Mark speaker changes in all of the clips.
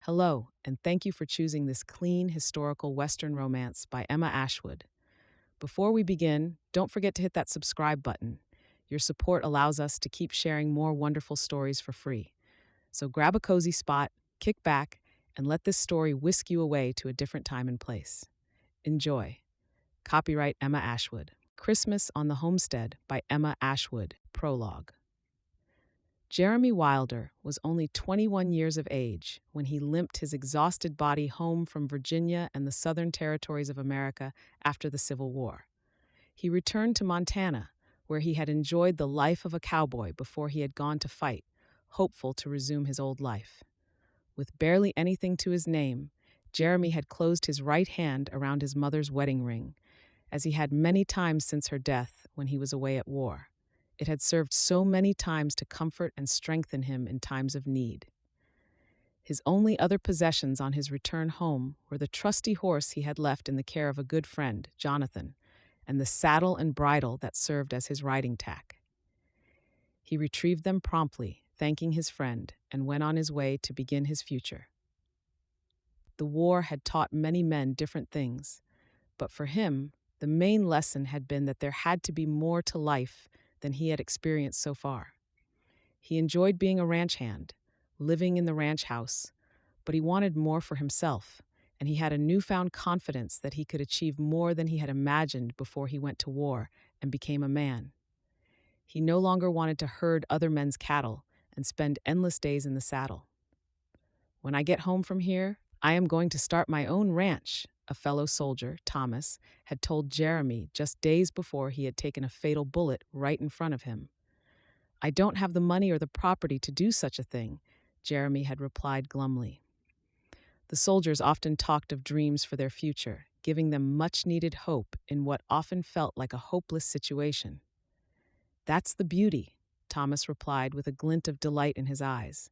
Speaker 1: Hello, and thank you for choosing this clean, historical Western romance by Emma Ashwood. Before we begin, don't forget to hit that subscribe button. Your support allows us to keep sharing more wonderful stories for free. So grab a cozy spot, kick back, and let this story whisk you away to a different time and place. Enjoy. Copyright Emma Ashwood. Christmas on the Homestead by Emma Ashwood. Prologue. Jeremy Wilder was only 21 years of age when he limped his exhausted body home from Virginia and the Southern Territories of America after the Civil War. He returned to Montana, where he had enjoyed the life of a cowboy before he had gone to fight, hopeful to resume his old life. With barely anything to his name, Jeremy had closed his right hand around his mother's wedding ring, as he had many times since her death when he was away at war. It had served so many times to comfort and strengthen him in times of need. His only other possessions on his return home were the trusty horse he had left in the care of a good friend, Jonathan, and the saddle and bridle that served as his riding tack. He retrieved them promptly, thanking his friend, and went on his way to begin his future. The war had taught many men different things, but for him, the main lesson had been that there had to be more to life than he had experienced so far. He enjoyed being a ranch hand, living in the ranch house, but he wanted more for himself, and he had a newfound confidence that he could achieve more than he had imagined before he went to war and became a man. He no longer wanted to herd other men's cattle and spend endless days in the saddle. "When I get home from here, I am going to start my own ranch," a fellow soldier, Thomas, had told Jeremy just days before he had taken a fatal bullet right in front of him. "I don't have the money or the property to do such a thing," Jeremy had replied glumly. The soldiers often talked of dreams for their future, giving them much-needed hope in what often felt like a hopeless situation. "That's the beauty," Thomas replied with a glint of delight in his eyes.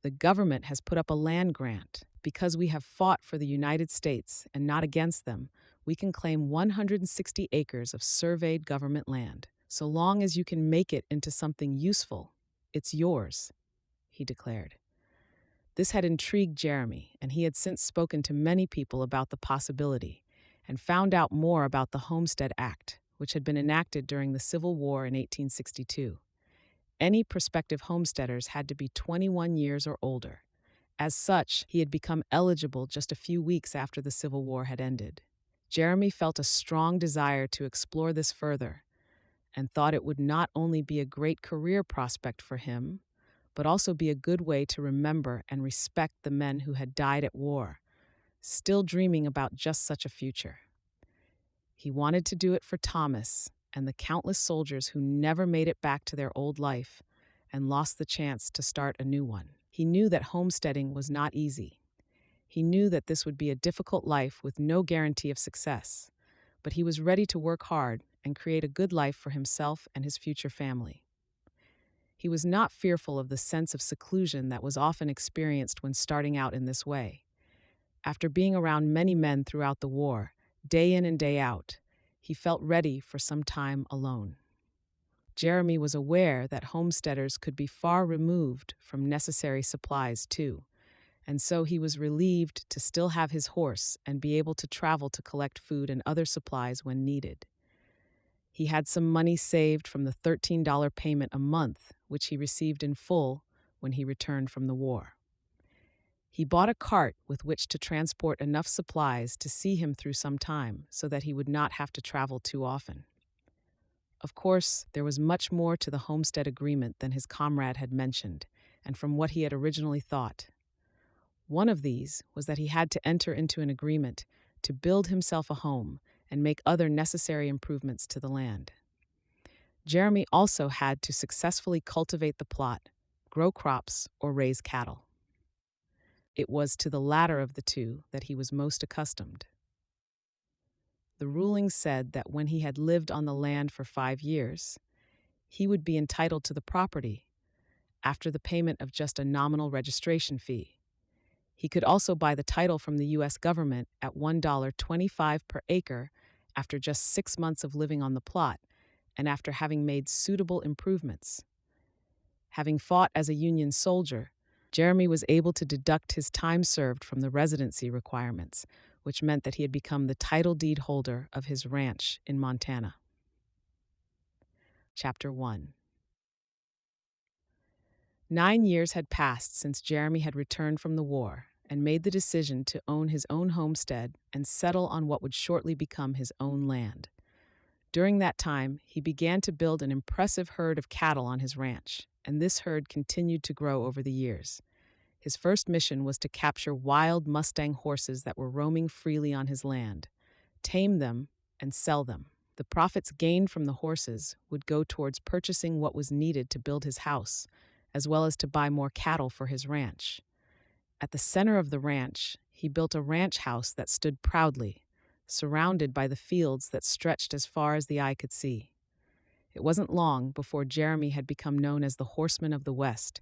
Speaker 1: "The government has put up a land grant. Because we have fought for the United States and not against them, we can claim 160 acres of surveyed government land. So long as you can make it into something useful, it's yours," he declared. This had intrigued Jeremy, and he had since spoken to many people about the possibility and found out more about the Homestead Act, which had been enacted during the Civil War in 1862. Any prospective homesteaders had to be 21 years or older. As such, he had become eligible just a few weeks after the Civil War had ended. Jeremy felt a strong desire to explore this further and thought it would not only be a great career prospect for him, but also be a good way to remember and respect the men who had died at war, still dreaming about just such a future. He wanted to do it for Thomas and the countless soldiers who never made it back to their old life and lost the chance to start a new one. He knew that homesteading was not easy. He knew that this would be a difficult life with no guarantee of success, but he was ready to work hard and create a good life for himself and his future family. He was not fearful of the sense of seclusion that was often experienced when starting out in this way. After being around many men throughout the war, day in and day out, he felt ready for some time alone. Jeremy was aware that homesteaders could be far removed from necessary supplies too, and so he was relieved to still have his horse and be able to travel to collect food and other supplies when needed. He had some money saved from the $13 payment a month, which he received in full when he returned from the war. He bought a cart with which to transport enough supplies to see him through some time so that he would not have to travel too often. Of course, there was much more to the homestead agreement than his comrade had mentioned, and from what he had originally thought. One of these was that he had to enter into an agreement to build himself a home and make other necessary improvements to the land. Jeremy also had to successfully cultivate the plot, grow crops, or raise cattle. It was to the latter of the two that he was most accustomed. The ruling said that when he had lived on the land for 5 years, he would be entitled to the property after the payment of just a nominal registration fee. He could also buy the title from the U.S. government at $1.25 per acre after just 6 months of living on the plot and after having made suitable improvements. Having fought as a Union soldier, Jeremy was able to deduct his time served from the residency requirements, which meant that he had become the title deed holder of his ranch in Montana. Chapter 1. 9 years had passed since Jeremy had returned from the war and made the decision to own his own homestead and settle on what would shortly become his own land. During that time, he began to build an impressive herd of cattle on his ranch, and this herd continued to grow over the years. His first mission was to capture wild Mustang horses that were roaming freely on his land, tame them, and sell them. The profits gained from the horses would go towards purchasing what was needed to build his house, as well as to buy more cattle for his ranch. At the center of the ranch, he built a ranch house that stood proudly, surrounded by the fields that stretched as far as the eye could see. It wasn't long before Jeremy had become known as the Horseman of the West,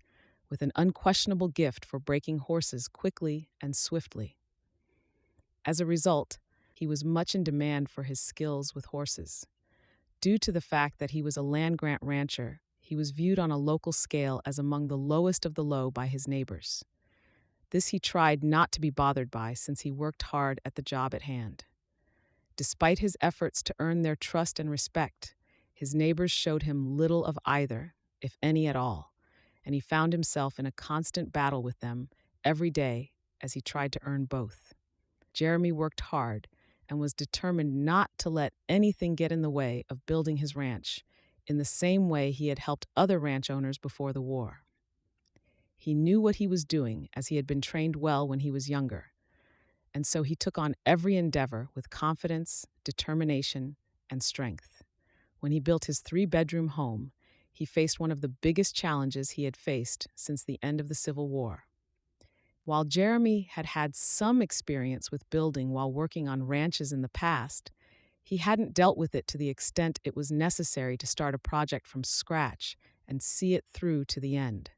Speaker 1: with an unquestionable gift for breaking horses quickly and swiftly. As a result, he was much in demand for his skills with horses. Due to the fact that he was a land-grant rancher, he was viewed on a local scale as among the lowest of the low by his neighbors. This he tried not to be bothered by since he worked hard at the job at hand. Despite his efforts to earn their trust and respect, his neighbors showed him little of either, if any at all, and he found himself in a constant battle with them every day as he tried to earn both. Jeremy worked hard and was determined not to let anything get in the way of building his ranch, in the same way he had helped other ranch owners before the war. He knew what he was doing, as he had been trained well when he was younger, and so he took on every endeavor with confidence, determination, and strength. When he built his 3-bedroom home, he faced one of the biggest challenges he had faced since the end of the Civil War. While Jeremy had had some experience with building while working on ranches in the past, he hadn't dealt with it to the extent it was necessary to start a project from scratch and see it through to the end.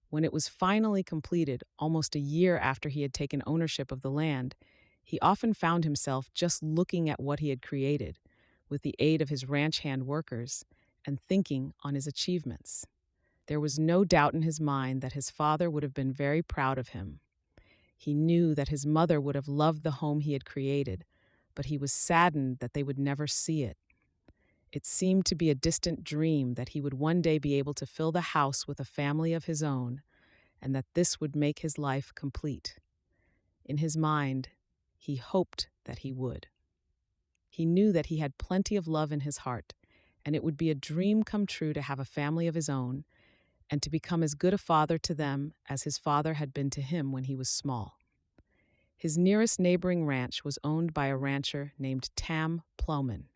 Speaker 1: When it was finally completed, almost a year after he had taken ownership of the land, he often found himself just looking at what he had created, with the aid of his ranch hand workers, and thinking on his achievements. There was no doubt in his mind that his father would have been very proud of him. He knew that his mother would have loved the home he had created, but he was saddened that they would never see it. It seemed to be a distant dream that he would one day be able to fill the house with a family of his own, and that this would make his life complete. In his mind, he hoped that he would. He knew that he had plenty of love in his heart, and it would be a dream come true to have a family of his own, and to become as good a father to them as his father had been to him when he was small. His nearest neighboring ranch was owned by a rancher named Tam Ploughman,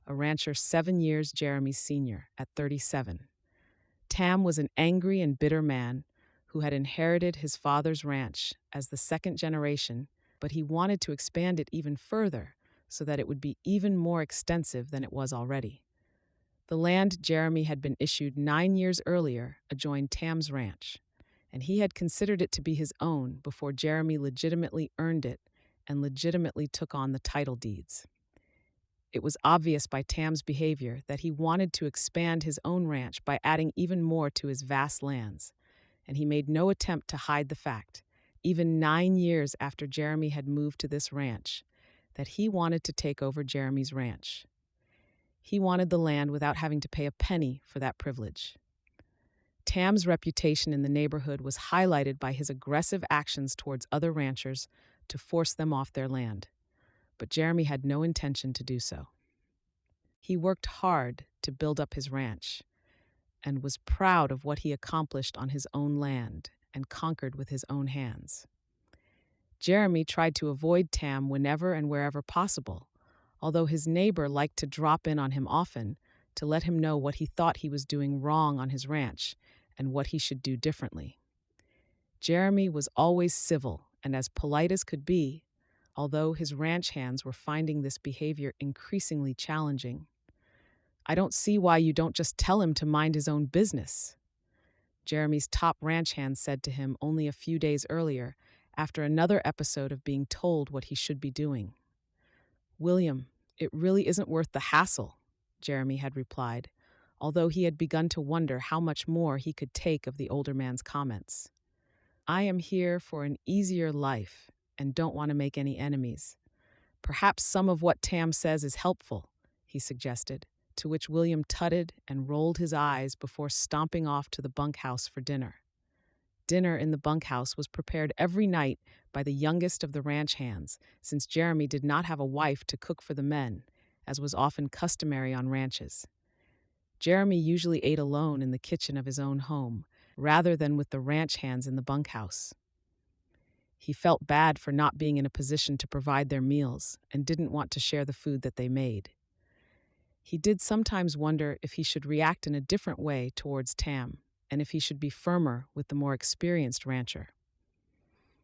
Speaker 1: a rancher 7 years Jeremy's senior, at 37. Tam was an angry and bitter man who had inherited his father's ranch as the second generation, but he wanted to expand it even further so that it would be even more extensive than it was already. The land Jeremy had been issued 9 years earlier adjoined Tam's ranch, and he had considered it to be his own before Jeremy legitimately earned it and legitimately took on the title deeds. It was obvious by Tam's behavior that he wanted to expand his own ranch by adding even more to his vast lands, and he made no attempt to hide the fact, even 9 years after Jeremy had moved to this ranch, that he wanted to take over Jeremy's ranch. He wanted the land without having to pay a penny for that privilege. Tam's reputation in the neighborhood was highlighted by his aggressive actions towards other ranchers to force them off their land, but Jeremy had no intention to do so. He worked hard to build up his ranch and was proud of what he accomplished on his own land and conquered with his own hands. Jeremy tried to avoid Tam whenever and wherever possible, although his neighbor liked to drop in on him often to let him know what he thought he was doing wrong on his ranch and what he should do differently. Jeremy was always civil and as polite as could be, although his ranch hands were finding this behavior increasingly challenging. "I don't see why you don't just tell him to mind his own business," Jeremy's top ranch hand said to him only a few days earlier, after another episode of being told what he should be doing. "William, it really isn't worth the hassle," Jeremy had replied, although he had begun to wonder how much more he could take of the older man's comments. I am here for an easier life and don't want to make any enemies. Perhaps some of what Tam says is helpful, he suggested, to which William tutted and rolled his eyes before stomping off to the bunkhouse for dinner. Dinner in the bunkhouse was prepared every night by the youngest of the ranch hands, since Jeremy did not have a wife to cook for the men, as was often customary on ranches. Jeremy usually ate alone in the kitchen of his own home, rather than with the ranch hands in the bunkhouse. He felt bad for not being in a position to provide their meals and didn't want to share the food that they made. He did sometimes wonder if he should react in a different way towards Tam, and if he should be firmer with the more experienced rancher.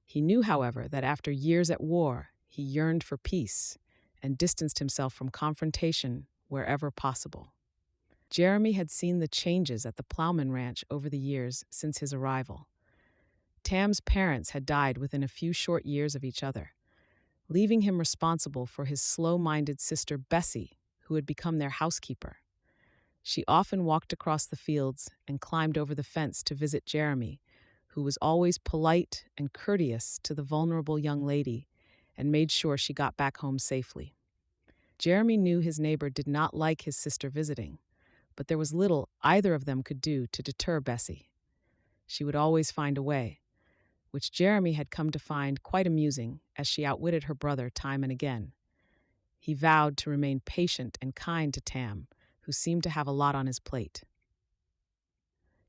Speaker 1: He knew, however, that after years at war, he yearned for peace and distanced himself from confrontation wherever possible. Jeremy had seen the changes at the Ploughman Ranch over the years since his arrival. Tam's parents had died within a few short years of each other, leaving him responsible for his slow-minded sister Bessie, who had become their housekeeper. She often walked across the fields and climbed over the fence to visit Jeremy, who was always polite and courteous to the vulnerable young lady and made sure she got back home safely. Jeremy knew his neighbor did not like his sister visiting, but there was little either of them could do to deter Bessie. She would always find a way, which Jeremy had come to find quite amusing as she outwitted her brother time and again. He vowed to remain patient and kind to Tam, who seemed to have a lot on his plate.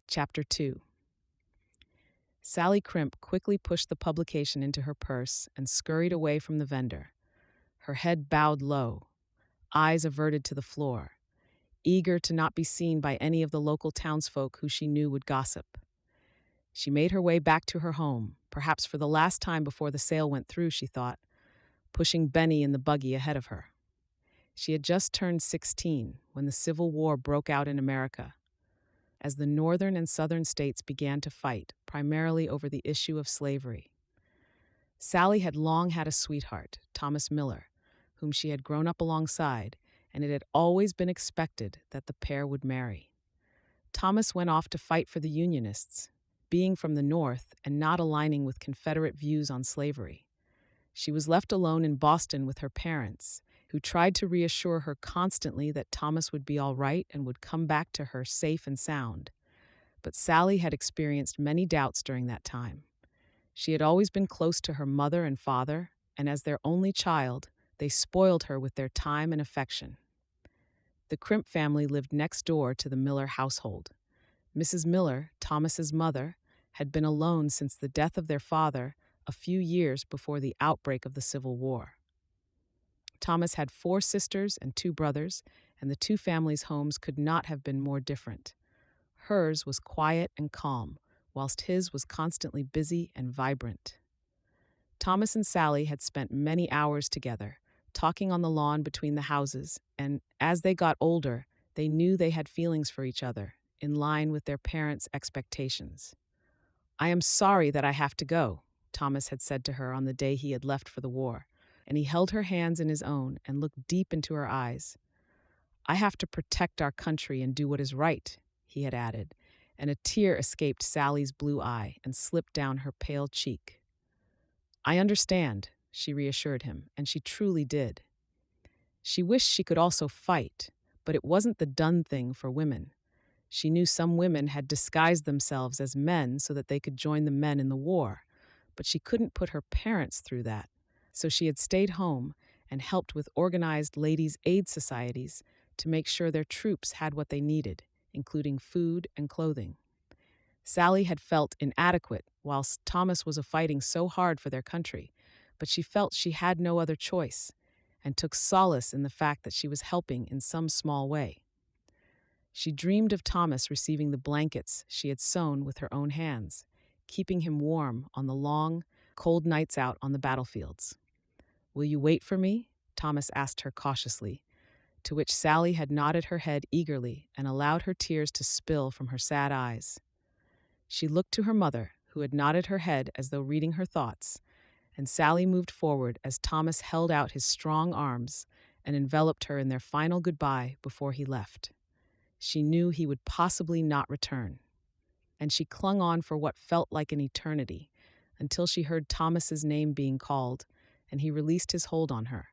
Speaker 1: Chapter 2. Sally Crimp quickly pushed the publication into her purse and scurried away from the vendor, her head bowed low, eyes averted to the floor, eager to not be seen by any of the local townsfolk who she knew would gossip. She made her way back to her home, perhaps for the last time before the sale went through, she thought, pushing Benny in the buggy ahead of her. She had just turned 16 when the Civil War broke out in America. As the northern and southern states began to fight, primarily over the issue of slavery. Sally had long had a sweetheart, Thomas Miller, whom she had grown up alongside, and it had always been expected that the pair would marry. Thomas went off to fight for the Unionists, being from the North and not aligning with Confederate views on slavery. She was left alone in Boston with her parents, who tried to reassure her constantly that Thomas would be all right and would come back to her safe and sound. But Sally had experienced many doubts during that time. She had always been close to her mother and father, and as their only child, they spoiled her with their time and affection. The Crimp family lived next door to the Miller household. Mrs. Miller, Thomas's mother, had been alone since the death of their father a few years before the outbreak of the Civil War. Thomas had 4 sisters and 2 brothers, and the two families' homes could not have been more different. Hers was quiet and calm, whilst his was constantly busy and vibrant. Thomas and Sally had spent many hours together, talking on the lawn between the houses, and as they got older, they knew they had feelings for each other, in line with their parents' expectations. "I am sorry that I have to go," Thomas had said to her on the day he had left for the war, and he held her hands in his own and looked deep into her eyes. "I have to protect our country and do what is right," he had added, and a tear escaped Sally's blue eye and slipped down her pale cheek. "I understand," she reassured him, and she truly did. She wished she could also fight, but it wasn't the done thing for women. She knew some women had disguised themselves as men so that they could join the men in the war, but she couldn't put her parents through that, so she had stayed home and helped with organized ladies' aid societies to make sure their troops had what they needed, including food and clothing. Sally had felt inadequate whilst Thomas was fighting so hard for their country, but she felt she had no other choice and took solace in the fact that she was helping in some small way. She dreamed of Thomas receiving the blankets she had sewn with her own hands, keeping him warm on the long, cold nights out on the battlefields. "Will you wait for me?" Thomas asked her cautiously, to which Sally had nodded her head eagerly and allowed her tears to spill from her sad eyes. She looked to her mother, who had nodded her head as though reading her thoughts, and Sally moved forward as Thomas held out his strong arms and enveloped her in their final goodbye before he left. She knew he would possibly not return, and she clung on for what felt like an eternity, until she heard Thomas's name being called, and he released his hold on her,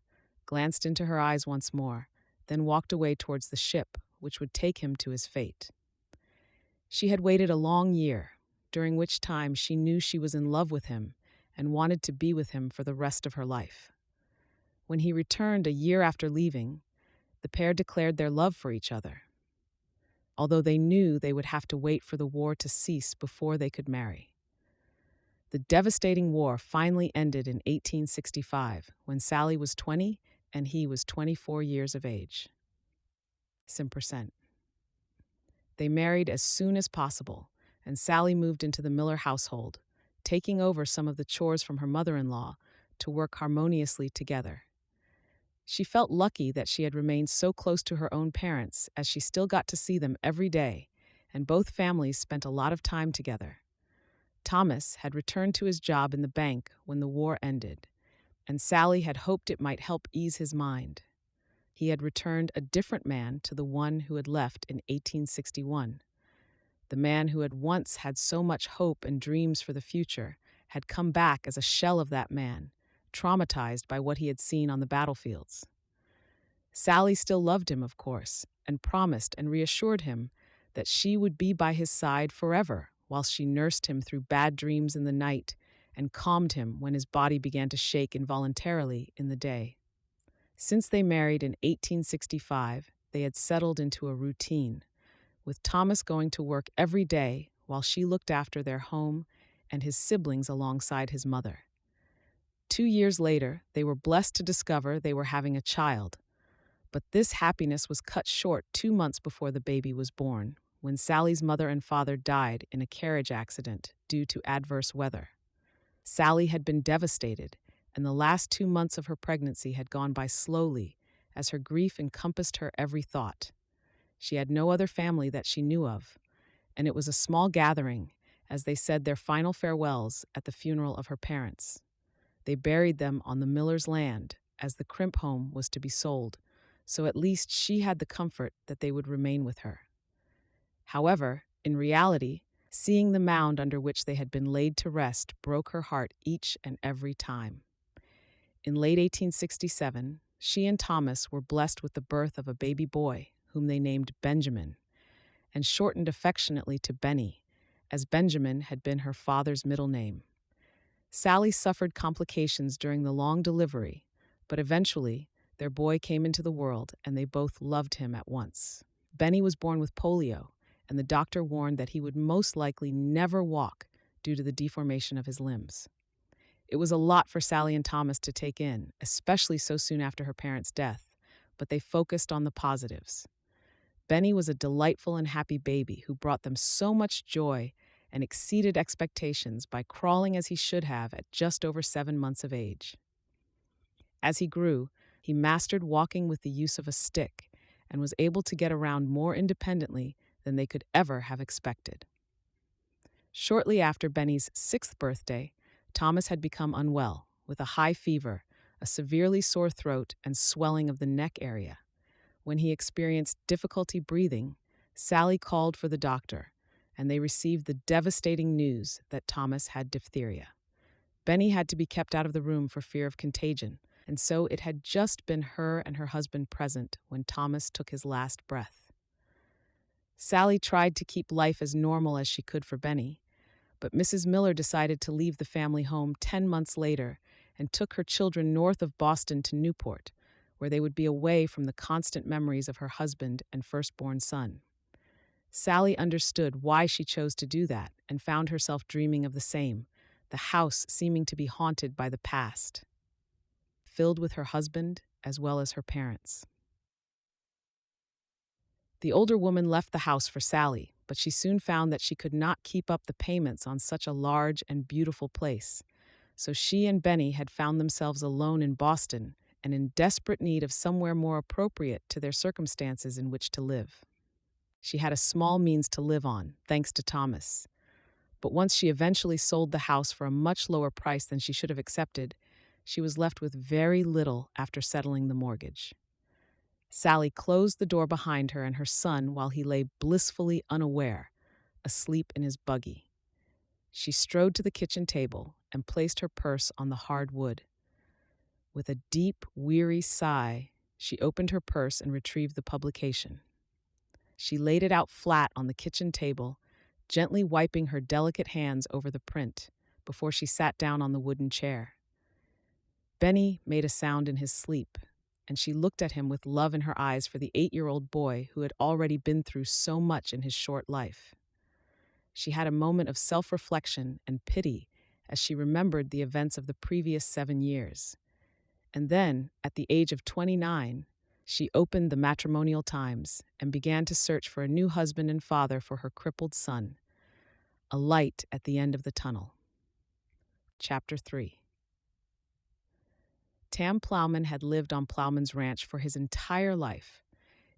Speaker 1: glanced into her eyes once more, then walked away towards the ship, which would take him to his fate. She had waited a long year, during which time she knew she was in love with him and wanted to be with him for the rest of her life. When he returned a year after leaving, the pair declared their love for each other, although they knew they would have to wait for the war to cease before they could marry. The devastating war finally ended in 1865, when Sally was 20 and he was 24 years of age. Simpercent. They married as soon as possible, and Sally moved into the Miller household, taking over some of the chores from her mother-in-law to work harmoniously together. She felt lucky that she had remained so close to her own parents, as she still got to see them every day, and both families spent a lot of time together. Thomas had returned to his job in the bank when the war ended, and Sally had hoped it might help ease his mind. He had returned a different man to the one who had left in 1861. The man who had once had so much hope and dreams for the future had come back as a shell of that man, traumatized by what he had seen on the battlefields. Sally still loved him, of course, and promised and reassured him that she would be by his side forever, while she nursed him through bad dreams in the night and calmed him when his body began to shake involuntarily in the day. Since they married in 1865, they had settled into a routine, with Thomas going to work every day while she looked after their home and his siblings alongside his mother. 2 years later, they were blessed to discover they were having a child, but this happiness was cut short 2 months before the baby was born, when Sally's mother and father died in a carriage accident due to adverse weather. Sally had been devastated, and the last 2 months of her pregnancy had gone by slowly, as her grief encompassed her every thought. She had no other family that she knew of, and it was a small gathering as they said their final farewells at the funeral of her parents. They buried them on the Miller's land, as the Crimp home was to be sold, so at least she had the comfort that they would remain with her. However, in reality, seeing the mound under which they had been laid to rest broke her heart each and every time. In late 1867, she and Thomas were blessed with the birth of a baby boy, whom they named Benjamin, and shortened affectionately to Benny, as Benjamin had been her father's middle name. Sally suffered complications during the long delivery, but eventually their boy came into the world and they both loved him at once. Benny was born with polio, and the doctor warned that he would most likely never walk due to the deformation of his limbs. It was a lot for Sally and Thomas to take in, especially so soon after her parents' death, but they focused on the positives. Benny was a delightful and happy baby who brought them so much joy and exceeded expectations by crawling as he should have at just over 7 months of age. As he grew, he mastered walking with the use of a stick and was able to get around more independently than they could ever have expected. Shortly after Benny's 6th birthday, Thomas had become unwell, with a high fever, a severely sore throat, and swelling of the neck area. When he experienced difficulty breathing, Sally called for the doctor, and they received the devastating news that Thomas had diphtheria. Benny had to be kept out of the room for fear of contagion, and so it had just been her and her husband present when Thomas took his last breath. Sally tried to keep life as normal as she could for Benny, but Mrs. Miller decided to leave the family home 10 months later and took her children north of Boston to Newport, where they would be away from the constant memories of her husband and firstborn son. Sally understood why she chose to do that and found herself dreaming of the same, the house seeming to be haunted by the past, filled with her husband as well as her parents. The older woman left the house for Sally, but she soon found that she could not keep up the payments on such a large and beautiful place. So she and Benny had found themselves alone in Boston and in desperate need of somewhere more appropriate to their circumstances in which to live. She had a small means to live on, thanks to Thomas. But once she eventually sold the house for a much lower price than she should have accepted, she was left with very little after settling the mortgage. Sally closed the door behind her and her son while he lay blissfully unaware, asleep in his buggy. She strode to the kitchen table and placed her purse on the hard wood. With a deep, weary sigh, she opened her purse and retrieved the publication. She laid it out flat on the kitchen table, gently wiping her delicate hands over the print before she sat down on the wooden chair. Benny made a sound in his sleep, and she looked at him with love in her eyes for the 8-year-old boy who had already been through so much in his short life. She had a moment of self-reflection and pity as she remembered the events of the previous 7 years. And then, at the age of 29, she opened the Matrimonial Times and began to search for a new husband and father for her crippled son, a light at the end of the tunnel. Chapter 3. Tam Ploughman had lived on Ploughman's ranch for his entire life.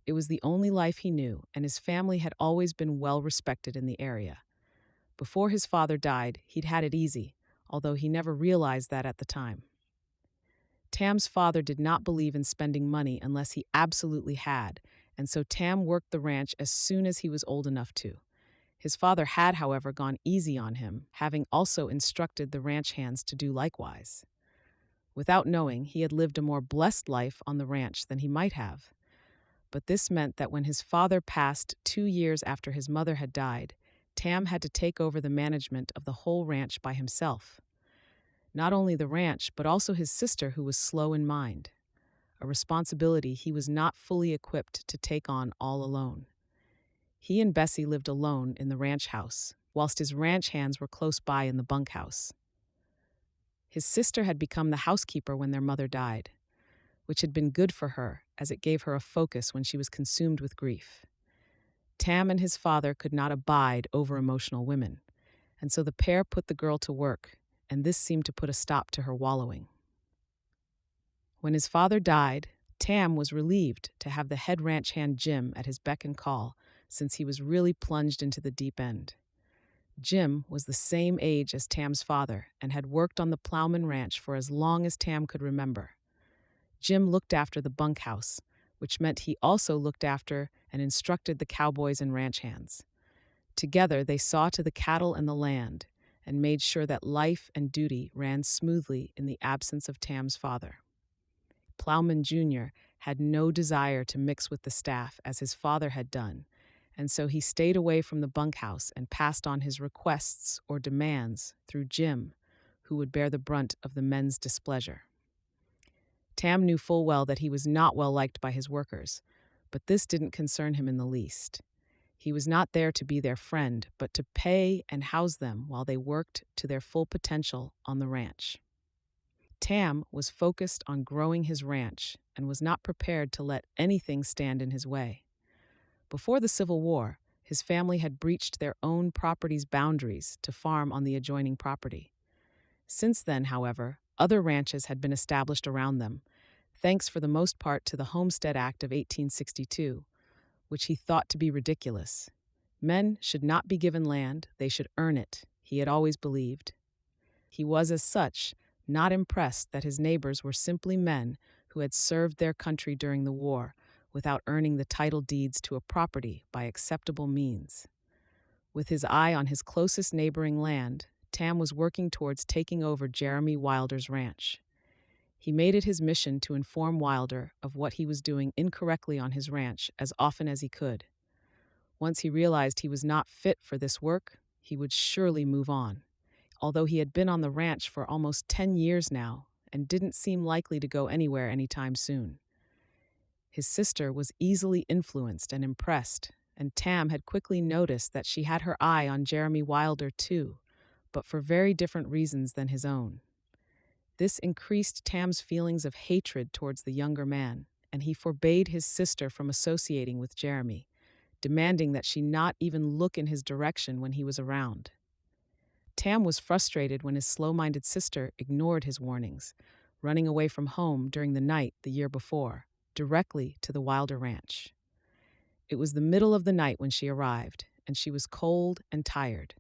Speaker 1: It was the only life he knew, and his family had always been well respected in the area. Before his father died, he'd had it easy, although he never realized that at the time. Tam's father did not believe in spending money unless he absolutely had, and so Tam worked the ranch as soon as he was old enough to. His father had, however, gone easy on him, having also instructed the ranch hands to do likewise. Without knowing, he had lived a more blessed life on the ranch than he might have. But this meant that when his father passed 2 years after his mother had died, Tam had to take over the management of the whole ranch by himself. Not only the ranch, but also his sister, who was slow in mind, a responsibility he was not fully equipped to take on all alone. He and Bessie lived alone in the ranch house, whilst his ranch hands were close by in the bunkhouse. His sister had become the housekeeper when their mother died, which had been good for her, as it gave her a focus when she was consumed with grief. Tam and his father could not abide over-emotional women, and so the pair put the girl to work, and this seemed to put a stop to her wallowing. When his father died, Tam was relieved to have the head ranch hand Jim at his beck and call, since he was really plunged into the deep end. Jim was the same age as Tam's father and had worked on the Ploughman Ranch for as long as Tam could remember. Jim looked after the bunkhouse, which meant he also looked after and instructed the cowboys and ranch hands. Together, they saw to the cattle and the land and made sure that life and duty ran smoothly in the absence of Tam's father. Ploughman Jr. had no desire to mix with the staff as his father had done, and so he stayed away from the bunkhouse and passed on his requests or demands through Jim, who would bear the brunt of the men's displeasure. Tam knew full well that he was not well liked by his workers, but this didn't concern him in the least. He was not there to be their friend, but to pay and house them while they worked to their full potential on the ranch. Tam was focused on growing his ranch and was not prepared to let anything stand in his way. Before the Civil War, his family had breached their own property's boundaries to farm on the adjoining property. Since then, however, other ranches had been established around them, thanks for the most part to the Homestead Act of 1862, which he thought to be ridiculous. Men should not be given land, they should earn it, he had always believed. He was, as such, not impressed that his neighbors were simply men who had served their country during the war without earning the title deeds to a property by acceptable means. With his eye on his closest neighboring land, Tam was working towards taking over Jeremy Wilder's ranch. He made it his mission to inform Wilder of what he was doing incorrectly on his ranch as often as he could. Once he realized he was not fit for this work, he would surely move on, although he had been on the ranch for almost 10 years now and didn't seem likely to go anywhere anytime soon. His sister was easily influenced and impressed, and Tam had quickly noticed that she had her eye on Jeremy Wilder too, but for very different reasons than his own. This increased Tam's feelings of hatred towards the younger man, and he forbade his sister from associating with Jeremy, demanding that she not even look in his direction when he was around. Tam was frustrated when his slow-minded sister ignored his warnings, running away from home during the night the year before, directly to the Wilder Ranch. It was the middle of the night when she arrived, and she was cold and tired.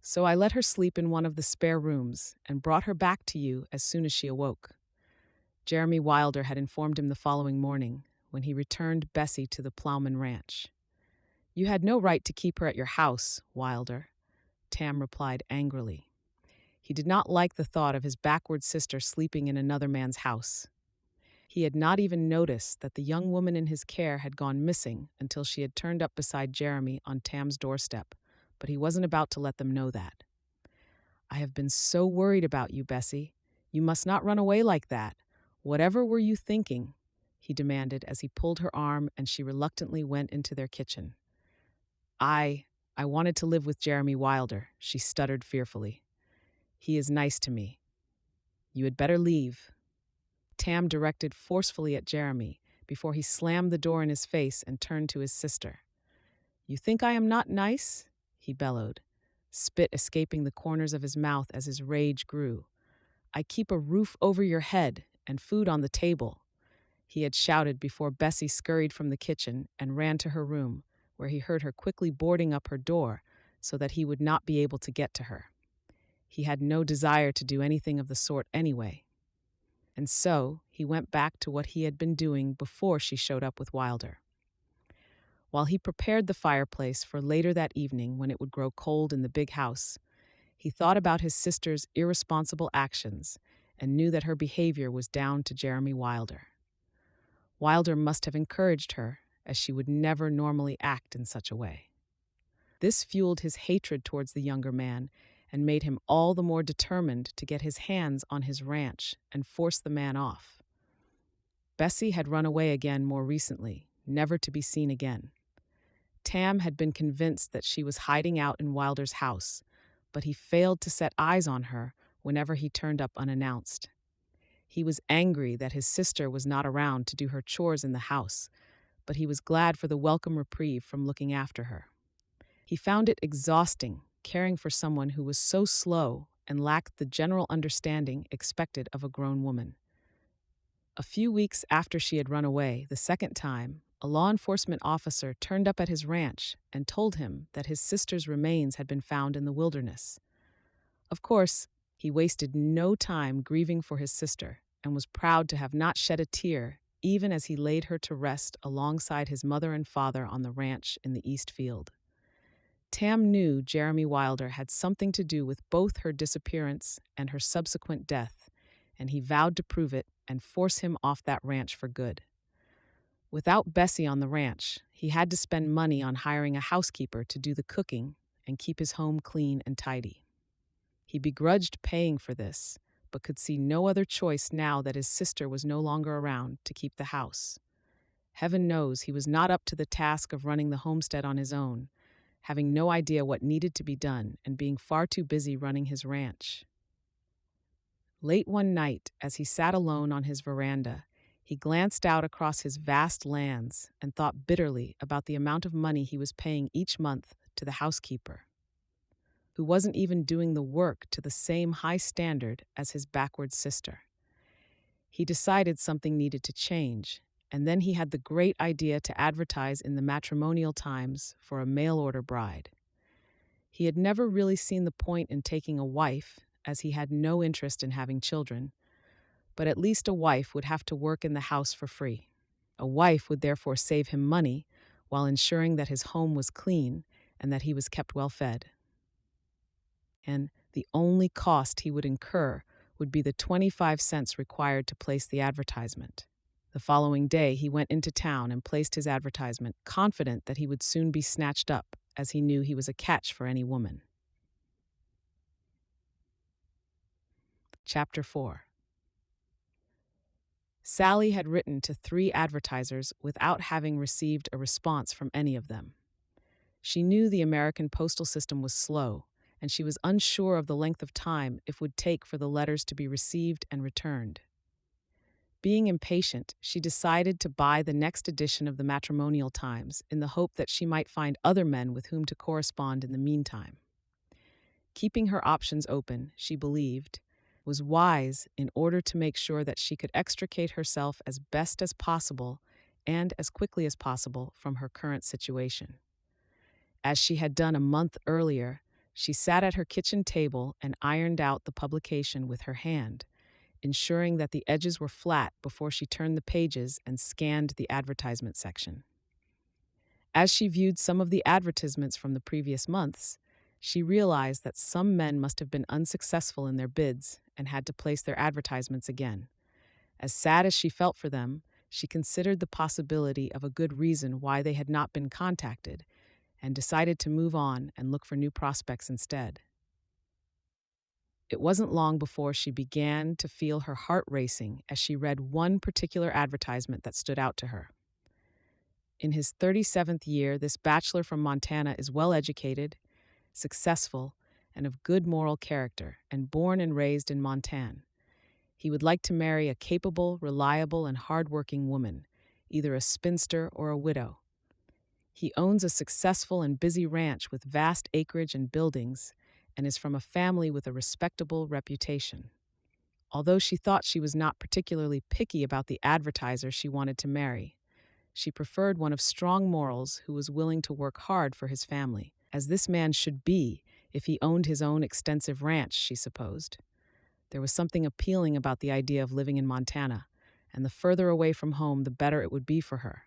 Speaker 1: So I let her sleep in one of the spare rooms and brought her back to you as soon as she awoke. Jeremy Wilder had informed him the following morning when he returned Bessie to the Ploughman Ranch. You had no right to keep her at your house, Wilder. Tam replied angrily. He did not like the thought of his backward sister sleeping in another man's house. He had not even noticed that the young woman in his care had gone missing until she had turned up beside Jeremy on Tam's doorstep, but he wasn't about to let them know that. "I have been so worried about you, Bessie. You must not run away like that. Whatever were you thinking?" he demanded as he pulled her arm and she reluctantly went into their kitchen. I wanted to live with Jeremy Wilder," she stuttered fearfully. "He is nice to me. You had better leave." Tam directed forcefully at Jeremy before he slammed the door in his face and turned to his sister. "You think I am not nice?" he bellowed, spit escaping the corners of his mouth as his rage grew. "I keep a roof over your head and food on the table," he had shouted before Bessie scurried from the kitchen and ran to her room, where he heard her quickly boarding up her door so that he would not be able to get to her. He had no desire to do anything of the sort anyway. And so he went back to what he had been doing before she showed up with Wilder. While he prepared the fireplace for later that evening when it would grow cold in the big house, he thought about his sister's irresponsible actions and knew that her behavior was down to Jeremy Wilder. Wilder must have encouraged her, as she would never normally act in such a way. This fueled his hatred towards the younger man and made him all the more determined to get his hands on his ranch and force the man off. Bessie had run away again more recently, never to be seen again. Tam had been convinced that she was hiding out in Wilder's house, but he failed to set eyes on her whenever he turned up unannounced. He was angry that his sister was not around to do her chores in the house, but he was glad for the welcome reprieve from looking after her. He found it exhausting caring for someone who was so slow and lacked the general understanding expected of a grown woman. A few weeks after she had run away the second time, a law enforcement officer turned up at his ranch and told him that his sister's remains had been found in the wilderness. Of course, he wasted no time grieving for his sister and was proud to have not shed a tear even as he laid her to rest alongside his mother and father on the ranch in the East Field. Tam knew Jeremy Wilder had something to do with both her disappearance and her subsequent death, and he vowed to prove it and force him off that ranch for good. Without Bessie on the ranch, he had to spend money on hiring a housekeeper to do the cooking and keep his home clean and tidy. He begrudged paying for this, but could see no other choice now that his sister was no longer around to keep the house. Heaven knows he was not up to the task of running the homestead on his own, having no idea what needed to be done and being far too busy running his ranch. Late one night, as he sat alone on his veranda, he glanced out across his vast lands and thought bitterly about the amount of money he was paying each month to the housekeeper, who wasn't even doing the work to the same high standard as his backward sister. He decided something needed to change, and then he had the great idea to advertise in the Matrimonial Times for a mail-order bride. He had never really seen the point in taking a wife, as he had no interest in having children, but at least a wife would have to work in the house for free. A wife would therefore save him money while ensuring that his home was clean and that he was kept well fed. And the only cost he would incur would be the 25 cents required to place the advertisement. The following day, he went into town and placed his advertisement, confident that he would soon be snatched up, as he knew he was a catch for any woman. Chapter 4. Sally had written to 3 advertisers without having received a response from any of them. She knew the American postal system was slow, and she was unsure of the length of time it would take for the letters to be received and returned. Being impatient, she decided to buy the next edition of the Matrimonial Times in the hope that she might find other men with whom to correspond in the meantime. Keeping her options open, she believed, was wise in order to make sure that she could extricate herself as best as possible and as quickly as possible from her current situation. As she had done a month earlier, she sat at her kitchen table and ironed out the publication with her hand, ensuring that the edges were flat before she turned the pages and scanned the advertisement section. As she viewed some of the advertisements from the previous months, She realized that some men must have been unsuccessful in their bids and had to place their advertisements again. As sad as she felt for them, she considered the possibility of a good reason why they had not been contacted and decided to move on and look for new prospects instead. It wasn't long before she began to feel her heart racing as she read one particular advertisement that stood out to her. In his 37th year, this bachelor from Montana is well educated, successful, and of good moral character, and born and raised in Montana. He would like to marry a capable, reliable, and hardworking woman, either a spinster or a widow. He owns a successful and busy ranch with vast acreage and buildings, and is from a family with a respectable reputation. Although she thought she was not particularly picky about the advertiser she wanted to marry, she preferred one of strong morals who was willing to work hard for his family, as this man should be if he owned his own extensive ranch, she supposed. There was something appealing about the idea of living in Montana, and the further away from home, the better it would be for her.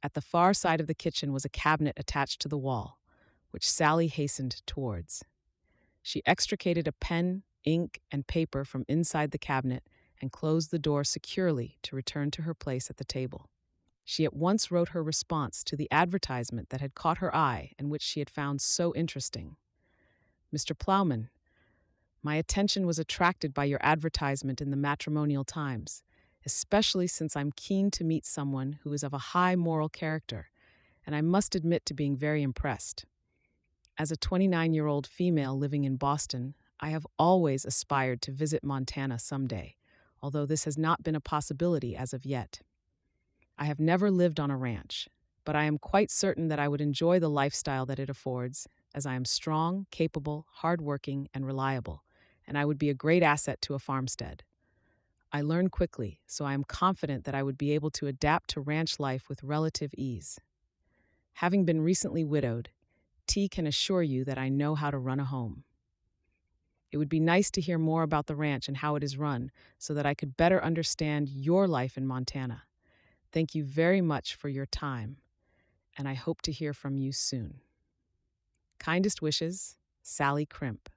Speaker 1: At the far side of the kitchen was a cabinet attached to the wall, which Sally hastened towards. She extricated a pen, ink, and paper from inside the cabinet and closed the door securely to return to her place at the table. She at once wrote her response to the advertisement that had caught her eye and which she had found so interesting. Mr. Ploughman, my attention was attracted by your advertisement in the Matrimonial Times, especially since I'm keen to meet someone who is of a high moral character, and I must admit to being very impressed. As a 29-year-old female living in Boston, I have always aspired to visit Montana someday, although this has not been a possibility as of yet. I have never lived on a ranch, but I am quite certain that I would enjoy the lifestyle that it affords, as I am strong, capable, hardworking, and reliable, and I would be a great asset to a farmstead. I learn quickly, so I am confident that I would be able to adapt to ranch life with relative ease. Having been recently widowed, T can assure you that I know how to run a home. It would be nice to hear more about the ranch and how it is run so that I could better understand your life in Montana. Thank you very much for your time, and I hope to hear from you soon. Kindest wishes, Sally Crimp.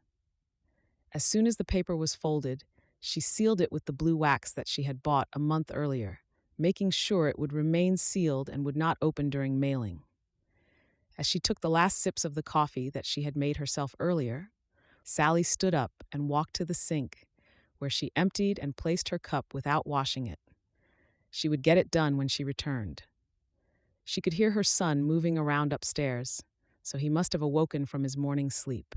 Speaker 1: As soon as the paper was folded, she sealed it with the blue wax that she had bought a month earlier, making sure it would remain sealed and would not open during mailing. As she took the last sips of the coffee that she had made herself earlier, Sally stood up and walked to the sink, where she emptied and placed her cup without washing it. She would get it done when she returned. She could hear her son moving around upstairs, so he must have awoken from his morning sleep.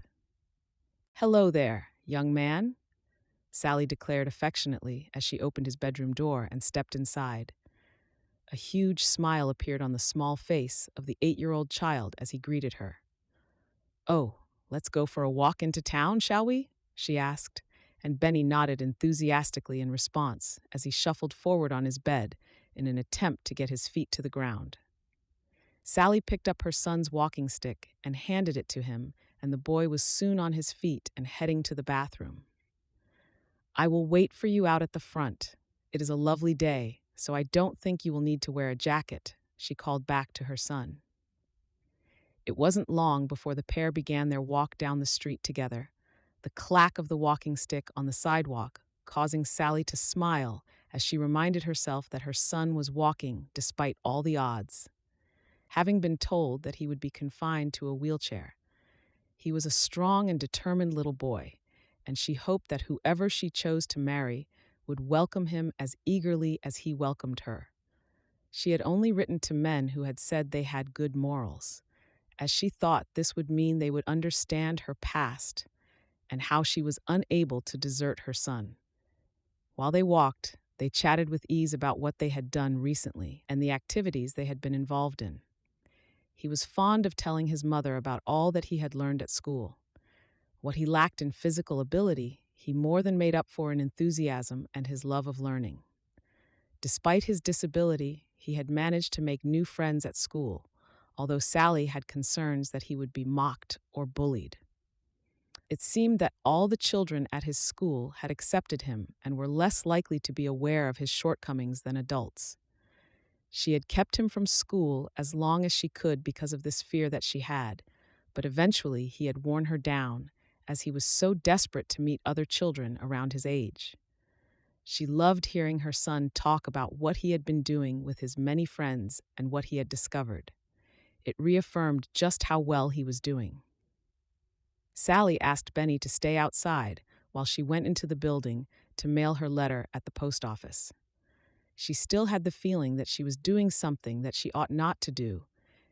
Speaker 1: "Hello there, young man," Sally declared affectionately as she opened his bedroom door and stepped inside. A huge smile appeared on the small face of the 8-year-old child as he greeted her. "Oh, let's go for a walk into town, shall we?" she asked, and Benny nodded enthusiastically in response as he shuffled forward on his bed in an attempt to get his feet to the ground. Sally picked up her son's walking stick and handed it to him, and the boy was soon on his feet and heading to the bathroom. "I will wait for you out at the front. It is a lovely day, so I don't think you will need to wear a jacket," she called back to her son. It wasn't long before the pair began their walk down the street together, the clack of the walking stick on the sidewalk causing Sally to smile as she reminded herself that her son was walking despite all the odds. Having been told that he would be confined to a wheelchair, he was a strong and determined little boy, and she hoped that whoever she chose to marry would welcome him as eagerly as he welcomed her. She had only written to men who had said they had good morals, as she thought this would mean they would understand her past and how she was unable to desert her son. While they walked, they chatted with ease about what they had done recently and the activities they had been involved in. He was fond of telling his mother about all that he had learned at school. What he lacked in physical ability, he more than made up for in enthusiasm and his love of learning. Despite his disability, he had managed to make new friends at school, although Sally had concerns that he would be mocked or bullied. It seemed that all the children at his school had accepted him and were less likely to be aware of his shortcomings than adults. She had kept him from school as long as she could because of this fear that she had, but eventually he had worn her down, as he was so desperate to meet other children around his age. She loved hearing her son talk about what he had been doing with his many friends and what he had discovered. It reaffirmed just how well he was doing. Sally asked Benny to stay outside while she went into the building to mail her letter at the post office. She still had the feeling that she was doing something that she ought not to do,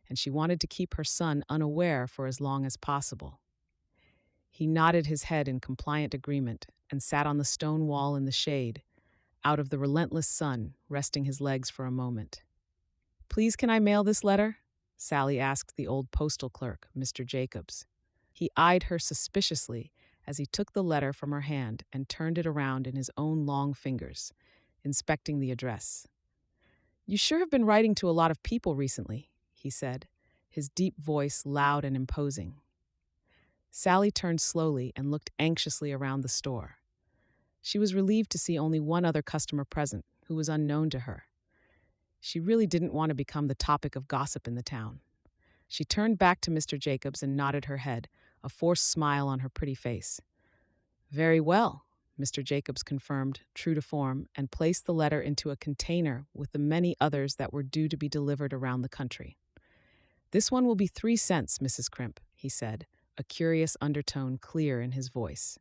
Speaker 1: and she wanted to keep her son unaware for as long as possible. He nodded his head in compliant agreement and sat on the stone wall in the shade, out of the relentless sun, resting his legs for a moment. "Please, can I mail this letter?" Sally asked the old postal clerk, Mr. Jacobs. He eyed her suspiciously as he took the letter from her hand and turned it around in his own long fingers, inspecting the address. "You sure have been writing to a lot of people recently," he said, his deep voice loud and imposing. Sally turned slowly and looked anxiously around the store. She was relieved to see only one other customer present, who was unknown to her. She really didn't want to become the topic of gossip in the town. She turned back to Mr. Jacobs and nodded her head, a forced smile on her pretty face. "Very well," Mr. Jacobs confirmed, true to form, and placed the letter into a container with the many others that were due to be delivered around the country. "This one will be 3 cents, Mrs. Crimp," he said, a curious undertone clear in his voice.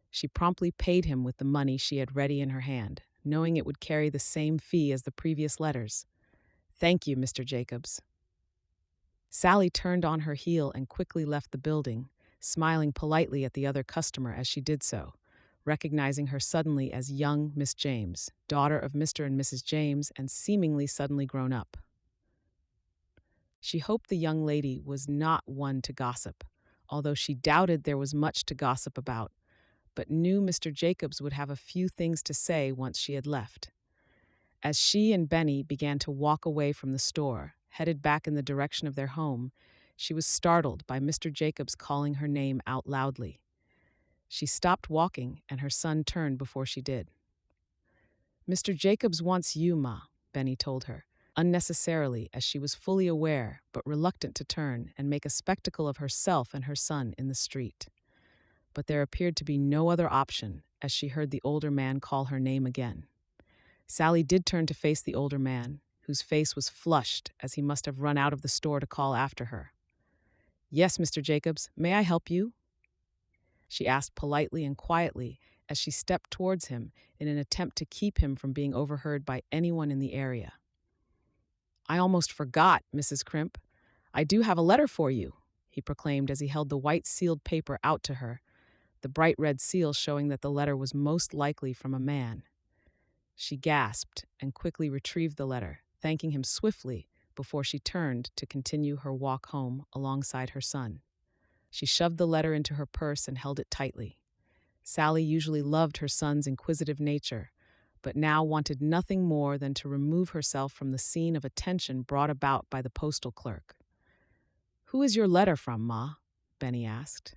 Speaker 1: She promptly paid him with the money she had ready in her hand, knowing it would carry the same fee as the previous letters. "Thank you, Mr. Jacobs." Sally turned on her heel and quickly left the building, smiling politely at the other customer as she did so, recognizing her suddenly as young Miss James, daughter of Mr. and Mrs. James, and seemingly suddenly grown up. She hoped the young lady was not one to gossip, although she doubted there was much to gossip about, but knew Mr. Jacobs would have a few things to say once she had left. As she and Benny began to walk away from the store, headed back in the direction of their home, she was startled by Mr. Jacobs calling her name out loudly. She stopped walking, and her son turned before she did. "Mr. Jacobs wants you, Ma," Benny told her, unnecessarily, as she was fully aware but reluctant to turn and make a spectacle of herself and her son in the street. But there appeared to be no other option as she heard the older man call her name again. Sally did turn to face the older man, whose face was flushed as he must have run out of the store to call after her. "Yes, Mr. Jacobs, may I help you?" she asked politely and quietly as she stepped towards him in an attempt to keep him from being overheard by anyone in the area. "I almost forgot, Mrs. Crimp. I do have a letter for you," he proclaimed as he held the white sealed paper out to her, the bright red seal showing that the letter was most likely from a man. She gasped and quickly retrieved the letter, thanking him swiftly before she turned to continue her walk home alongside her son. She shoved the letter into her purse and held it tightly. Sally usually loved her son's inquisitive nature, but now wanted nothing more than to remove herself from the scene of attention brought about by the postal clerk. "Who is your letter from, Ma?" Benny asked.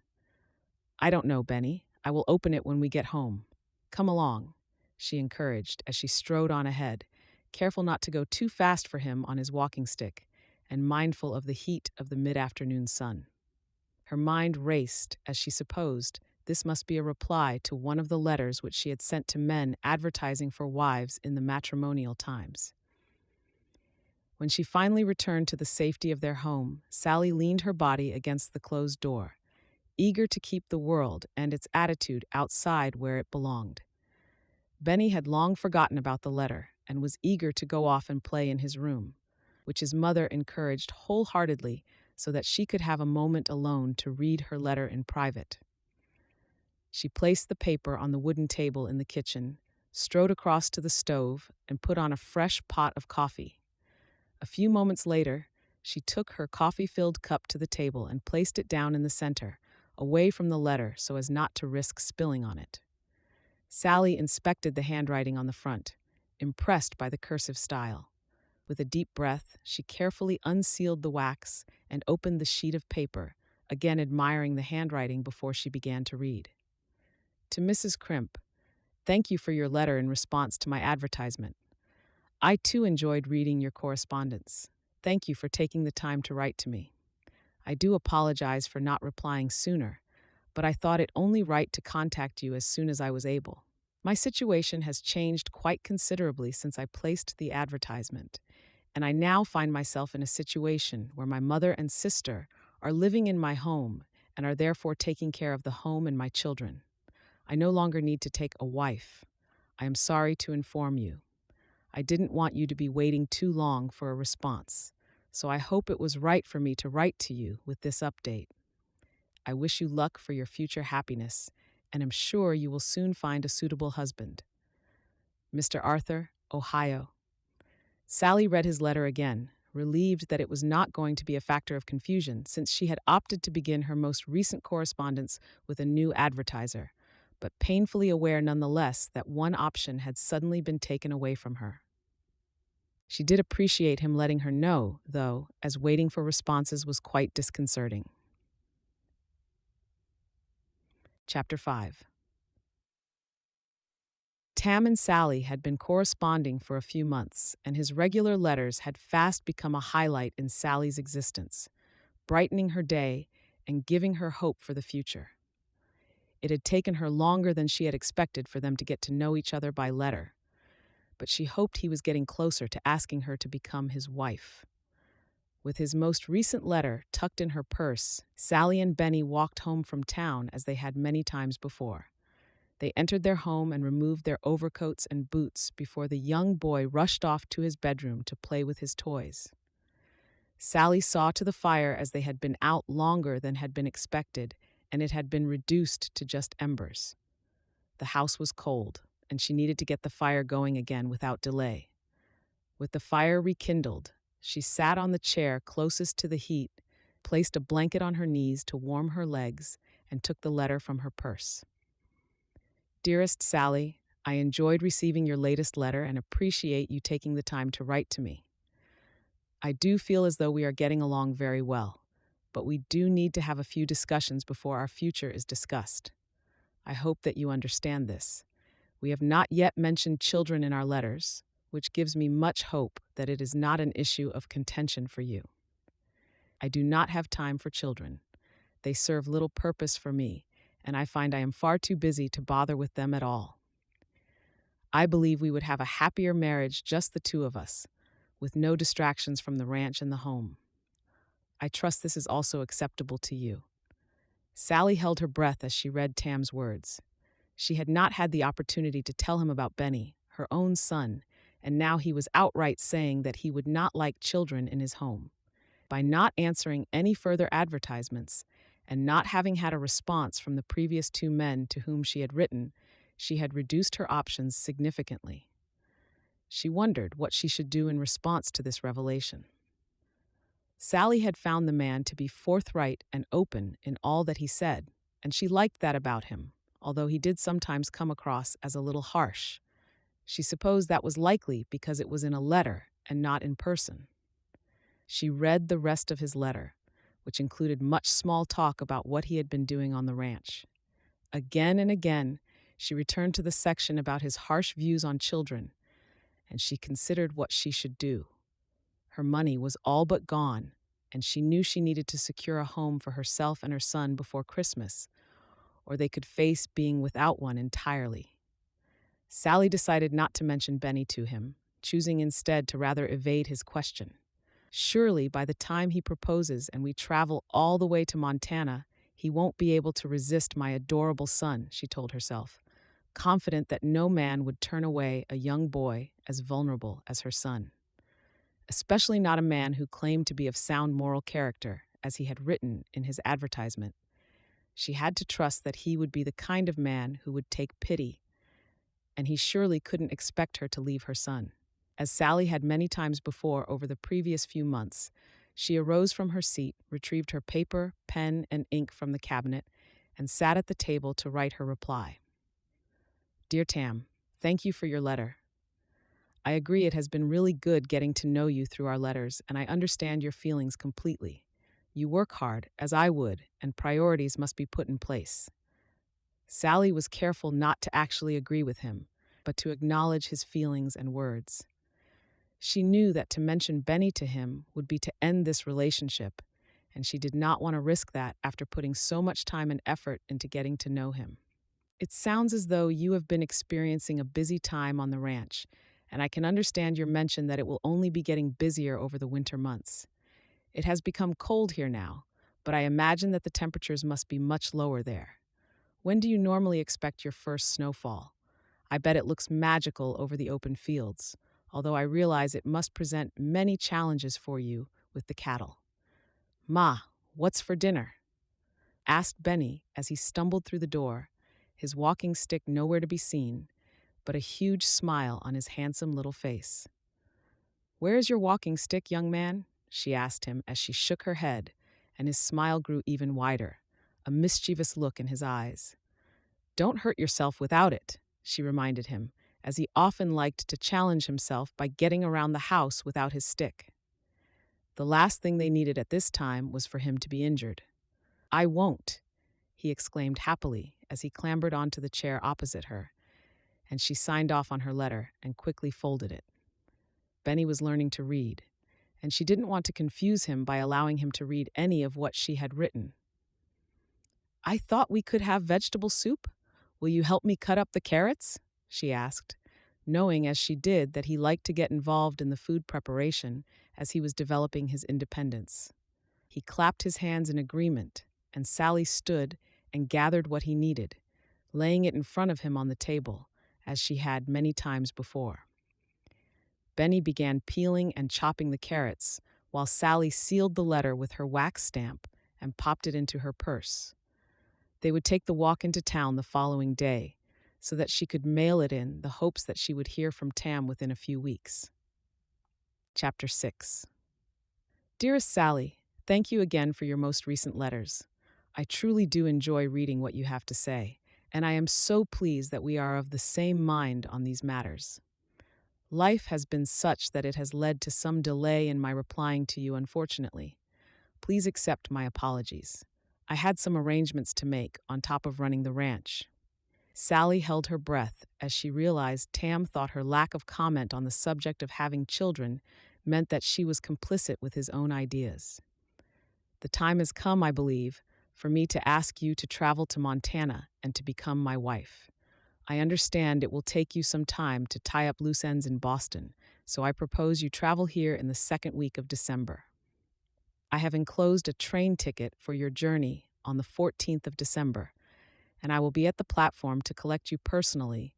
Speaker 1: "I don't know, Benny. I will open it when we get home. Come along," she encouraged as she strode on ahead, careful not to go too fast for him on his walking stick, and mindful of the heat of the mid-afternoon sun. Her mind raced as she supposed this must be a reply to one of the letters which she had sent to men advertising for wives in the matrimonial times. When she finally returned to the safety of their home, Sally leaned her body against the closed door, eager to keep the world and its attitude outside where it belonged. Benny had long forgotten about the letter and was eager to go off and play in his room, which his mother encouraged wholeheartedly so that she could have a moment alone to read her letter in private. She placed the paper on the wooden table in the kitchen, strode across to the stove, and put on a fresh pot of coffee. A few moments later, she took her coffee-filled cup to the table and placed it down in the center, away from the letter so as not to risk spilling on it. Sally inspected the handwriting on the front, impressed by the cursive style. With a deep breath, she carefully unsealed the wax and opened the sheet of paper, again admiring the handwriting before she began to read. "To Mrs. Crimp, thank you for your letter in response to my advertisement. I too enjoyed reading your correspondence. Thank you for taking the time to write to me. I do apologize for not replying sooner, but I thought it only right to contact you as soon as I was able. My situation has changed quite considerably since I placed the advertisement, and I now find myself in a situation where my mother and sister are living in my home and are therefore taking care of the home and my children. I no longer need to take a wife. I am sorry to inform you. I didn't want you to be waiting too long for a response, so I hope it was right for me to write to you with this update. I wish you luck for your future happiness, and am sure you will soon find a suitable husband. Mr. Arthur, Ohio. Sally read his letter again, relieved that it was not going to be a factor of confusion since she had opted to begin her most recent correspondence with a new advertiser, but painfully aware nonetheless that one option had suddenly been taken away from her. She did appreciate him letting her know, though, as waiting for responses was quite disconcerting. Chapter 5. Tam and Sally had been corresponding for a few months, and his regular letters had fast become a highlight in Sally's existence, brightening her day and giving her hope for the future. It had taken her longer than she had expected for them to get to know each other by letter, but she hoped he was getting closer to asking her to become his wife. With his most recent letter tucked in her purse, Sally and Benny walked home from town as they had many times before. They entered their home and removed their overcoats and boots before the young boy rushed off to his bedroom to play with his toys. Sally saw to the fire as they had been out longer than had been expected, and it had been reduced to just embers. The house was cold, and she needed to get the fire going again without delay. With the fire rekindled, she sat on the chair closest to the heat, placed a blanket on her knees to warm her legs, and took the letter from her purse. Dearest Sally, I enjoyed receiving your latest letter and appreciate you taking the time to write to me. I do feel as though we are getting along very well, but we do need to have a few discussions before our future is discussed. I hope that you understand this. We have not yet mentioned children in our letters, which gives me much hope that it is not an issue of contention for you. I do not have time for children. They serve little purpose for me, and I find I am far too busy to bother with them at all. I believe we would have a happier marriage, just the two of us, with no distractions from the ranch and the home. I trust this is also acceptable to you. Sally held her breath as she read Tam's words. She had not had the opportunity to tell him about Benny, her own son, and now he was outright saying that he would not like children in his home. By not answering any further advertisements, and not having had a response from the previous two men to whom she had written, she had reduced her options significantly. She wondered what she should do in response to this revelation. Sally had found the man to be forthright and open in all that he said, and she liked that about him, although he did sometimes come across as a little harsh. She supposed that was likely because it was in a letter and not in person. She read the rest of his letter, which included much small talk about what he had been doing on the ranch. Again and again, she returned to the section about his harsh views on children, and she considered what she should do. Her money was all but gone, and she knew she needed to secure a home for herself and her son before Christmas, or they could face being without one entirely. Sally decided not to mention Benny to him, choosing instead to rather evade his question. Surely, by the time he proposes and we travel all the way to Montana, he won't be able to resist my adorable son, she told herself, confident that no man would turn away a young boy as vulnerable as her son. Especially not a man who claimed to be of sound moral character, as he had written in his advertisement. She had to trust that he would be the kind of man who would take pity, and he surely couldn't expect her to leave her son. As Sally had many times before over the previous few months, she arose from her seat, retrieved her paper, pen, and ink from the cabinet, and sat at the table to write her reply. Dear Tam, thank you for your letter. I agree it has been really good getting to know you through our letters, and I understand your feelings completely. You work hard, as I would, and priorities must be put in place. Sally was careful not to actually agree with him, but to acknowledge his feelings and words. She knew that to mention Benny to him would be to end this relationship, and she did not want to risk that after putting so much time and effort into getting to know him. It sounds as though you have been experiencing a busy time on the ranch, and I can understand your mention that it will only be getting busier over the winter months. It has become cold here now, but I imagine that the temperatures must be much lower there. When do you normally expect your first snowfall? I bet it looks magical over the open fields, although I realize it must present many challenges for you with the cattle. Ma, what's for dinner? Asked Benny as he stumbled through the door, his walking stick nowhere to be seen, but a huge smile on his handsome little face. Where is your walking stick, young man? She asked him as she shook her head, and his smile grew even wider, a mischievous look in his eyes. Don't hurt yourself without it, she reminded him, as he often liked to challenge himself by getting around the house without his stick. The last thing they needed at this time was for him to be injured. I won't, he exclaimed happily as he clambered onto the chair opposite her, and she signed off on her letter and quickly folded it. Benny was learning to read, and she didn't want to confuse him by allowing him to read any of what she had written. I thought we could have vegetable soup. Will you help me cut up the carrots? She asked, knowing as she did that he liked to get involved in the food preparation as he was developing his independence. He clapped his hands in agreement, and Sally stood and gathered what he needed, laying it in front of him on the table, as she had many times before. Benny began peeling and chopping the carrots, while Sally sealed the letter with her wax stamp and popped it into her purse. They would take the walk into town the following day, so that she could mail it in the hopes that she would hear from Tam within a few weeks. Chapter 6. Dearest Sally, thank you again for your most recent letters. I truly do enjoy reading what you have to say, and I am so pleased that we are of the same mind on these matters. Life has been such that it has led to some delay in my replying to you, unfortunately. Please accept my apologies. I had some arrangements to make on top of running the ranch. Sally held her breath as she realized Tam thought her lack of comment on the subject of having children meant that she was complicit with his own ideas. The time has come, I believe, for me to ask you to travel to Montana and to become my wife. I understand it will take you some time to tie up loose ends in Boston, so I propose you travel here in the second week of December. I have enclosed a train ticket for your journey on the 14th of December, and I will be at the platform to collect you personally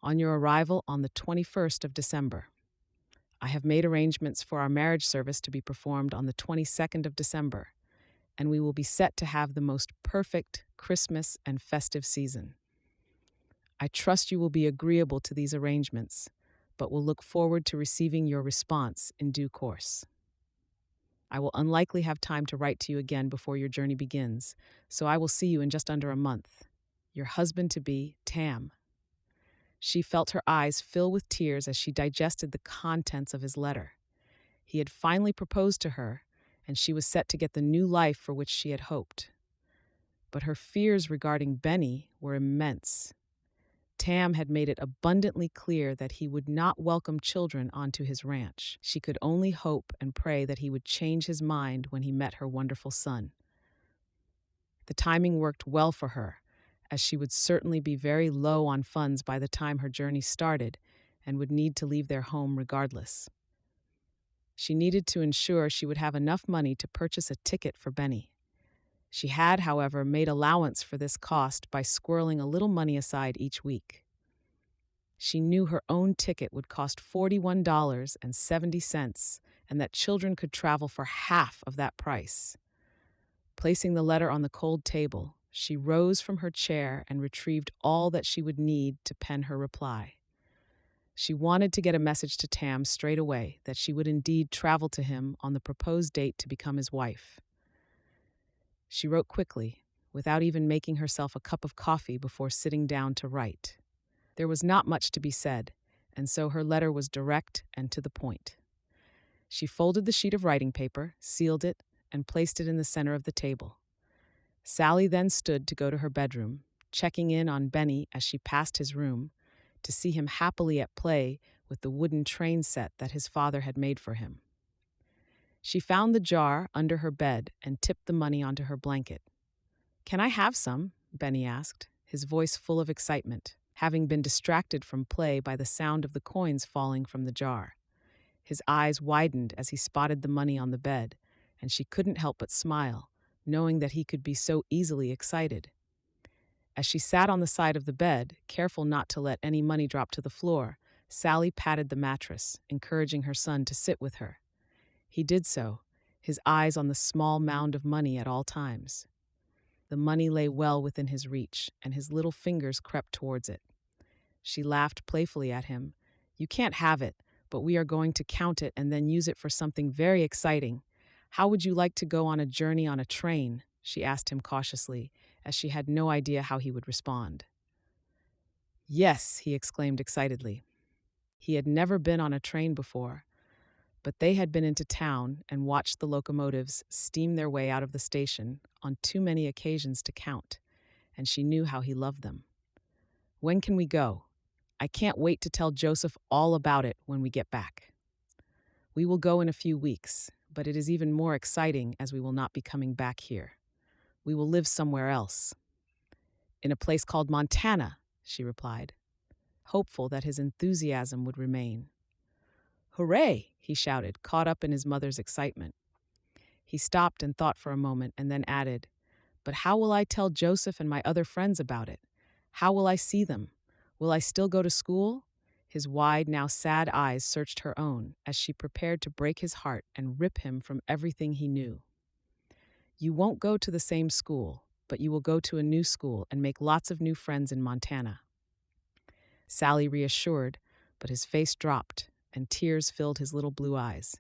Speaker 1: on your arrival on the 21st of December. I have made arrangements for our marriage service to be performed on the 22nd of December, and we will be set to have the most perfect Christmas and festive season. I trust you will be agreeable to these arrangements, but will look forward to receiving your response in due course. I will unlikely have time to write to you again before your journey begins, so I will see you in just under a month. Your husband-to-be, Tam. She felt her eyes fill with tears as she digested the contents of his letter. He had finally proposed to her, and she was set to get the new life for which she had hoped. But her fears regarding Benny were immense. Tam had made it abundantly clear that he would not welcome children onto his ranch. She could only hope and pray that he would change his mind when he met her wonderful son. The timing worked well for her, as she would certainly be very low on funds by the time her journey started and would need to leave their home regardless. She needed to ensure she would have enough money to purchase a ticket for Benny. She had, however, made allowance for this cost by squirreling a little money aside each week. She knew her own ticket would cost $41.70 and that children could travel for half of that price. Placing the letter on the cold table, she rose from her chair and retrieved all that she would need to pen her reply. She wanted to get a message to Tam straight away that she would indeed travel to him on the proposed date to become his wife. She wrote quickly, without even making herself a cup of coffee before sitting down to write. There was not much to be said, and so her letter was direct and to the point. She folded the sheet of writing paper, sealed it, and placed it in the center of the table. Sally then stood to go to her bedroom, checking in on Benny as she passed his room, to see him happily at play with the wooden train set that his father had made for him. She found the jar under her bed and tipped the money onto her blanket. "Can I have some?" Benny asked, his voice full of excitement, having been distracted from play by the sound of the coins falling from the jar. His eyes widened as he spotted the money on the bed, and she couldn't help but smile, knowing that he could be so easily excited. As she sat on the side of the bed, careful not to let any money drop to the floor, Sally patted the mattress, encouraging her son to sit with her. He did so, his eyes on the small mound of money at all times. The money lay well within his reach, and his little fingers crept towards it. She laughed playfully at him. "You can't have it, but we are going to count it and then use it for something very exciting. How would you like to go on a journey on a train?" she asked him cautiously, as she had no idea how he would respond. "Yes," he exclaimed excitedly. He had never been on a train before, but they had been into town and watched the locomotives steam their way out of the station on too many occasions to count, and she knew how he loved them. "When can we go? I can't wait to tell Joseph all about it when we get back." "We will go in a few weeks, but it is even more exciting as we will not be coming back here. We will live somewhere else." "In a place called Montana," she replied, hopeful that his enthusiasm would remain. "Hooray!" he shouted, caught up in his mother's excitement. He stopped and thought for a moment and then added, "But how will I tell Joseph and my other friends about it? How will I see them? Will I still go to school?" His wide, now sad eyes searched her own as she prepared to break his heart and rip him from everything he knew. "You won't go to the same school, but you will go to a new school and make lots of new friends in Montana." Sally reassured, but his face dropped and tears filled his little blue eyes.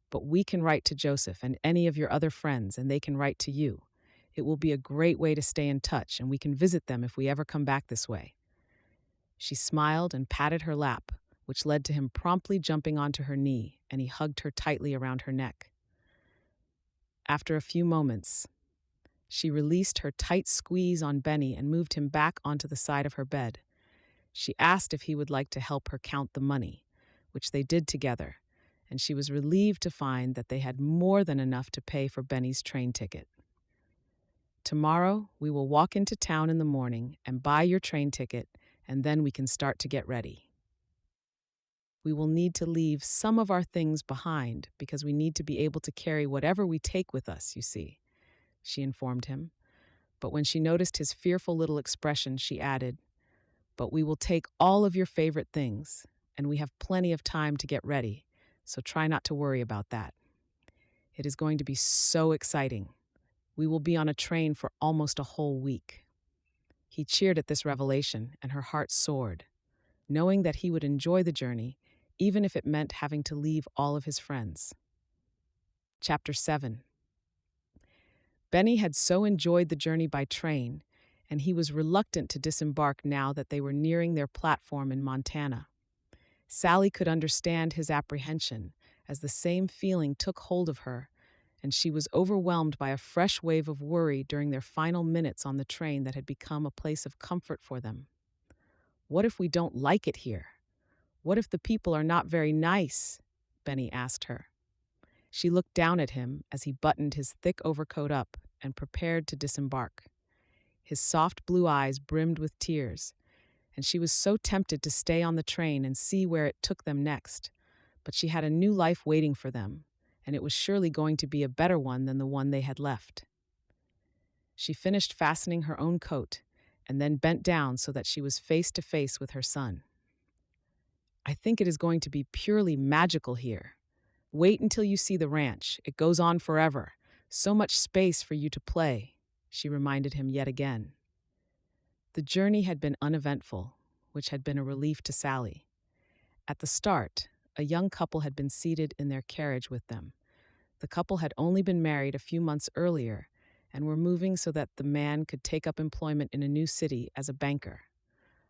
Speaker 1: "But we can write to Joseph and any of your other friends, and they can write to you. It will be a great way to stay in touch, and we can visit them if we ever come back this way." She smiled and patted her lap, which led to him promptly jumping onto her knee, and he hugged her tightly around her neck. After a few moments, she released her tight squeeze on Benny and moved him back onto the side of her bed. She asked if he would like to help her count the money, which they did together, and she was relieved to find that they had more than enough to pay for Benny's train ticket. "Tomorrow, we will walk into town in the morning and buy your train ticket, and then we can start to get ready. We will need to leave some of our things behind because we need to be able to carry whatever we take with us, you see," she informed him. But when she noticed his fearful little expression, she added, "But we will take all of your favorite things, and we have plenty of time to get ready, so try not to worry about that. It is going to be so exciting. We will be on a train for almost a whole week." He cheered at this revelation, and her heart soared, knowing that he would enjoy the journey, even if it meant having to leave all of his friends. Chapter 7. Benny had so enjoyed the journey by train, and he was reluctant to disembark now that they were nearing their platform in Montana. Sally could understand his apprehension, as the same feeling took hold of her, and she was overwhelmed by a fresh wave of worry during their final minutes on the train that had become a place of comfort for them. "What if we don't like it here? What if the people are not very nice?" Benny asked her. She looked down at him as he buttoned his thick overcoat up and prepared to disembark. His soft blue eyes brimmed with tears, and she was so tempted to stay on the train and see where it took them next. But she had a new life waiting for them, and it was surely going to be a better one than the one they had left. She finished fastening her own coat and then bent down so that she was face to face with her son. "I think it is going to be purely magical here. Wait until you see the ranch. It goes on forever. So much space for you to play," she reminded him yet again. The journey had been uneventful, which had been a relief to Sally. At the start, a young couple had been seated in their carriage with them. The couple had only been married a few months earlier and were moving so that the man could take up employment in a new city as a banker.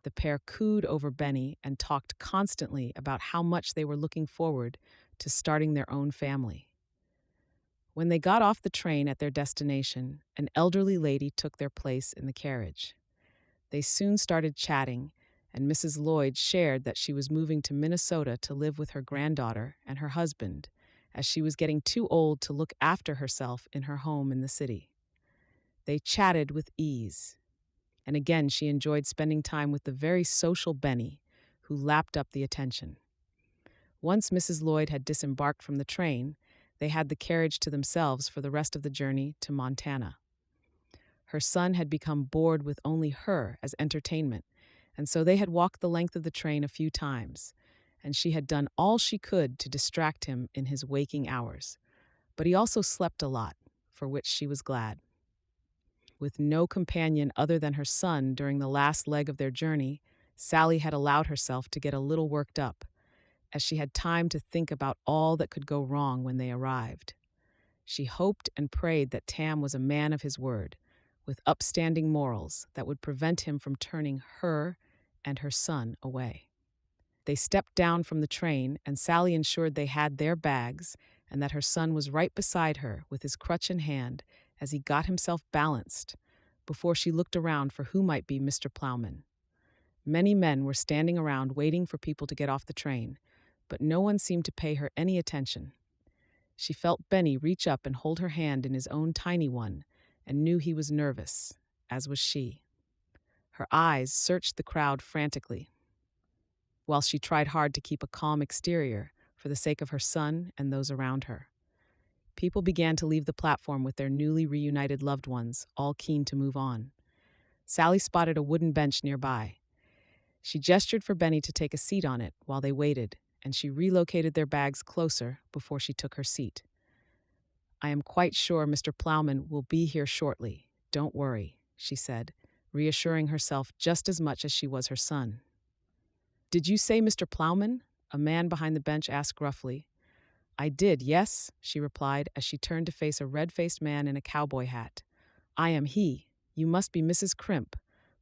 Speaker 1: The pair cooed over Benny and talked constantly about how much they were looking forward to starting their own family. When they got off the train at their destination, an elderly lady took their place in the carriage. They soon started chatting, and Mrs. Lloyd shared that she was moving to Minnesota to live with her granddaughter and her husband, as she was getting too old to look after herself in her home in the city. They chatted with ease, and again she enjoyed spending time with the very social Benny, who lapped up the attention. Once Mrs. Lloyd had disembarked from the train, they had the carriage to themselves for the rest of the journey to Montana. Her son had become bored with only her as entertainment, and so they had walked the length of the train a few times, and she had done all she could to distract him in his waking hours. But he also slept a lot, for which she was glad. With no companion other than her son during the last leg of their journey, Sally had allowed herself to get a little worked up, as she had time to think about all that could go wrong when they arrived. She hoped and prayed that Tam was a man of his word, with upstanding morals that would prevent him from turning her and her son away. They stepped down from the train, and Sally ensured they had their bags and that her son was right beside her with his crutch in hand as he got himself balanced, before she looked around for who might be Mr. Ploughman. Many men were standing around waiting for people to get off the train, but no one seemed to pay her any attention. She felt Benny reach up and hold her hand in his own tiny one, and knew he was nervous, as was she. Her eyes searched the crowd frantically, while she tried hard to keep a calm exterior for the sake of her son and those around her. People began to leave the platform with their newly reunited loved ones, all keen to move on. Sally spotted a wooden bench nearby. She gestured for Benny to take a seat on it while they waited, and she relocated their bags closer before she took her seat. "I am quite sure Mr. Ploughman will be here shortly. Don't worry," she said, reassuring herself just as much as she was her son. "Did you say Mr. Ploughman?" a man behind the bench asked gruffly. "I did, yes," she replied as she turned to face a red-faced man in a cowboy hat. "I am he. You must be Mrs. Crimp.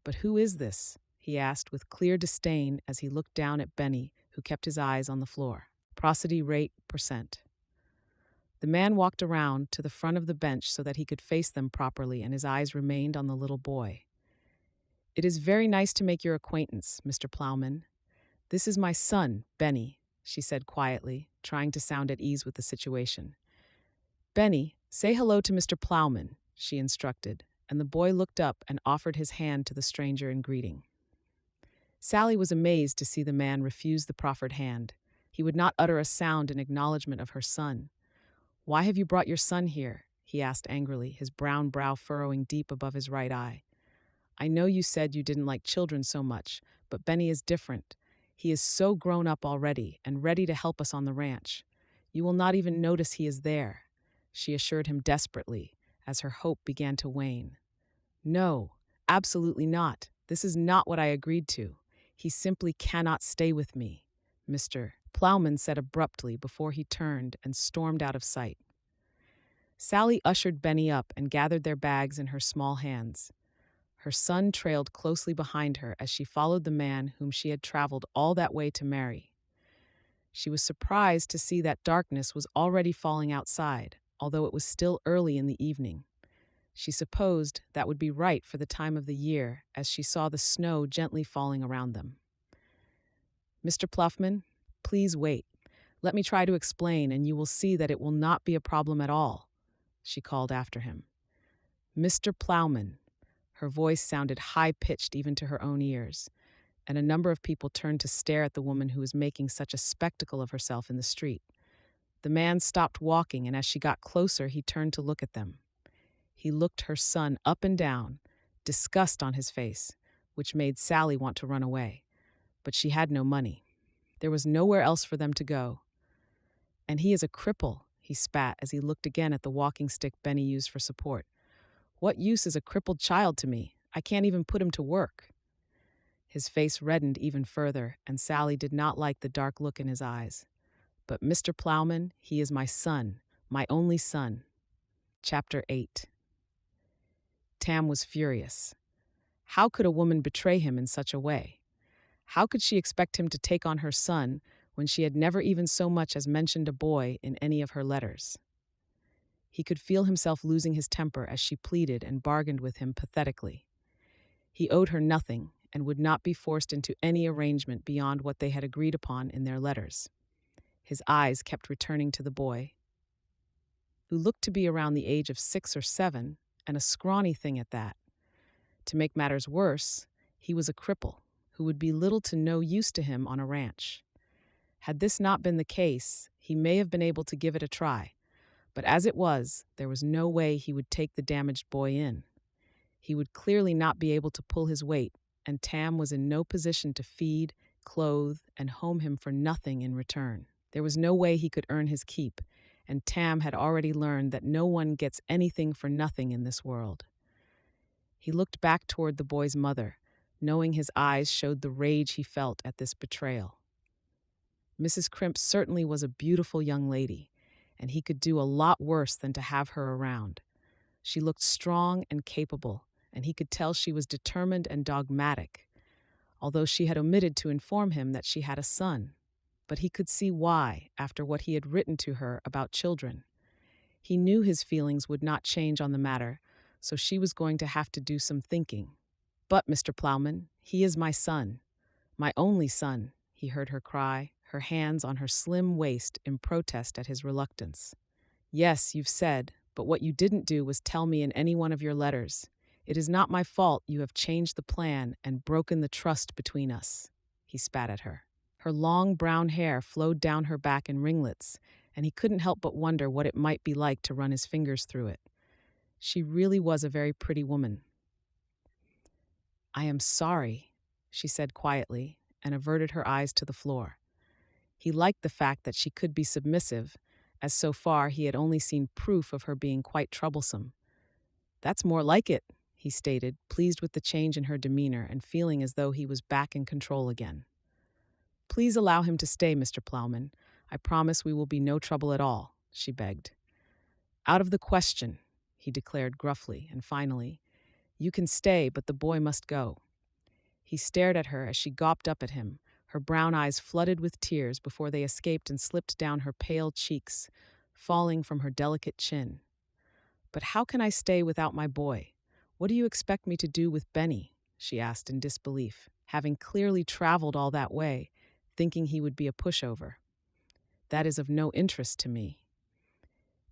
Speaker 1: But who is this?" he asked with clear disdain as he looked down at Benny, who kept his eyes on the floor. "Prosody rate %." The man walked around to the front of the bench so that he could face them properly, and his eyes remained on the little boy. "It is very nice to make your acquaintance, Mr. Ploughman. This is my son, Benny," she said quietly, trying to sound at ease with the situation. "Benny, say hello to Mr. Ploughman," she instructed, and the boy looked up and offered his hand to the stranger in greeting. Sally was amazed to see the man refuse the proffered hand. He would not utter a sound in acknowledgement of her son. "Why have you brought your son here?" he asked angrily, his brown brow furrowing deep above his right eye. "I know you said you didn't like children so much, but Benny is different. He is so grown up already and ready to help us on the ranch. You will not even notice he is there," she assured him desperately, as her hope began to wane. "No, absolutely not. This is not what I agreed to. He simply cannot stay with me," Mr. Ploughman said abruptly before he turned and stormed out of sight. Sally ushered Benny up and gathered their bags in her small hands. Her son trailed closely behind her as she followed the man whom she had traveled all that way to marry. She was surprised to see that darkness was already falling outside, although it was still early in the evening. She supposed that would be right for the time of the year, as she saw the snow gently falling around them. "Mr. Ploughman, please wait. Let me try to explain, and you will see that it will not be a problem at all," she called after him. "Mr. Ploughman." Her voice sounded high-pitched even to her own ears, and a number of people turned to stare at the woman who was making such a spectacle of herself in the street. The man stopped walking, and as she got closer, he turned to look at them. He looked her son up and down, disgust on his face, which made Sally want to run away. But she had no money. There was nowhere else for them to go. "And he is a cripple," he spat as he looked again at the walking stick Benny used for support. "What use is a crippled child to me? I can't even put him to work." His face reddened even further, and Sally did not like the dark look in his eyes. "But Mr. Ploughman, he is my son, my only son." Chapter 8. Tam was furious. How could a woman betray him in such a way? How could she expect him to take on her son when she had never even so much as mentioned a boy in any of her letters? He could feel himself losing his temper as she pleaded and bargained with him pathetically. He owed her nothing and would not be forced into any arrangement beyond what they had agreed upon in their letters. His eyes kept returning to the boy, who looked to be around the age of 6 or 7, and a scrawny thing at that. To make matters worse, he was a cripple, who would be little to no use to him on a ranch. Had this not been the case, he may have been able to give it a try, but as it was, there was no way he would take the damaged boy in. He would clearly not be able to pull his weight, and Tam was in no position to feed, clothe, and home him for nothing in return. There was no way he could earn his keep, and Tam had already learned that no one gets anything for nothing in this world. He looked back toward the boy's mother, knowing his eyes showed the rage he felt at this betrayal. Mrs. Crimp certainly was a beautiful young lady, and he could do a lot worse than to have her around. She looked strong and capable, and he could tell she was determined and dogmatic, although she had omitted to inform him that she had a son. But he could see why, after what he had written to her about children. He knew his feelings would not change on the matter, so she was going to have to do some thinking. "But, Mr. Ploughman, he is my son, my only son," he heard her cry, her hands on her slim waist in protest at his reluctance. "Yes, you've said, but what you didn't do was tell me in any one of your letters. It is not my fault you have changed the plan and broken the trust between us," he spat at her. Her long brown hair flowed down her back in ringlets, and he couldn't help but wonder what it might be like to run his fingers through it. She really was a very pretty woman. "I am sorry," she said quietly, and averted her eyes to the floor. He liked the fact that she could be submissive, as so far he had only seen proof of her being quite troublesome. "That's more like it," he stated, pleased with the change in her demeanor and feeling as though he was back in control again. "Please allow him to stay, Mr. Ploughman. I promise we will be no trouble at all," she begged. "Out of the question," he declared gruffly, and finally, "You can stay, but the boy must go." He stared at her as she gawped up at him, her brown eyes flooded with tears before they escaped and slipped down her pale cheeks, falling from her delicate chin. "But how can I stay without my boy? What do you expect me to do with Benny?" she asked in disbelief, having clearly traveled all that way, thinking he would be a pushover. "That is of no interest to me."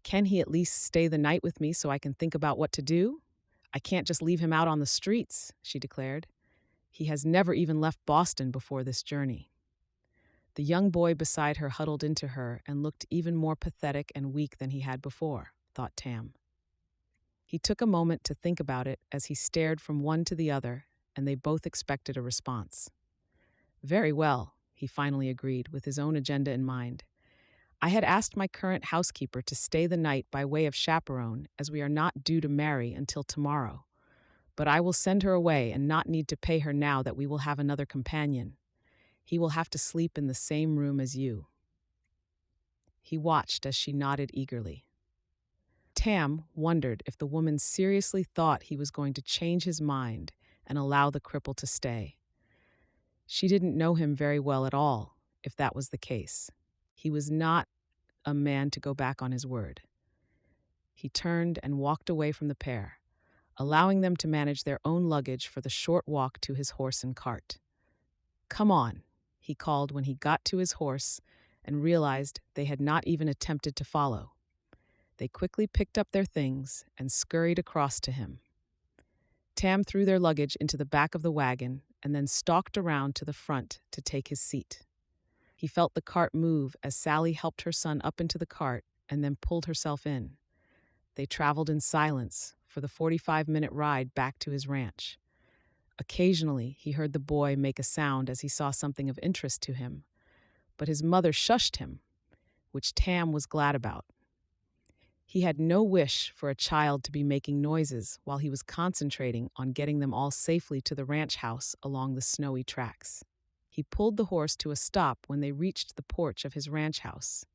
Speaker 1: "Can he at least stay the night with me so I can think about what to do? I can't just leave him out on the streets," she declared. "He has never even left Boston before this journey." The young boy beside her huddled into her and looked even more pathetic and weak than he had before, thought Tam. He took a moment to think about it as he stared from one to the other, and they both expected a response. "Very well," he finally agreed, with his own agenda in mind. "I had asked my current housekeeper to stay the night by way of chaperone, as we are not due to marry until tomorrow. But I will send her away and not need to pay her now that we will have another companion. He will have to sleep in the same room as you." He watched as she nodded eagerly. Tam wondered if the woman seriously thought he was going to change his mind and allow the cripple to stay. She didn't know him very well at all, if that was the case. He was not a man to go back on his word. He turned and walked away from the pair, allowing them to manage their own luggage for the short walk to his horse and cart. "Come on," he called when he got to his horse and realized they had not even attempted to follow. They quickly picked up their things and scurried across to him. Tam threw their luggage into the back of the wagon and then stalked around to the front to take his seat. He felt the cart move as Sally helped her son up into the cart and then pulled herself in. They traveled in silence for the 45-minute ride back to his ranch. Occasionally, he heard the boy make a sound as he saw something of interest to him, but his mother shushed him, which Tam was glad about. He had no wish for a child to be making noises while he was concentrating on getting them all safely to the ranch house along the snowy tracks. He pulled the horse to a stop when they reached the porch of his ranch house.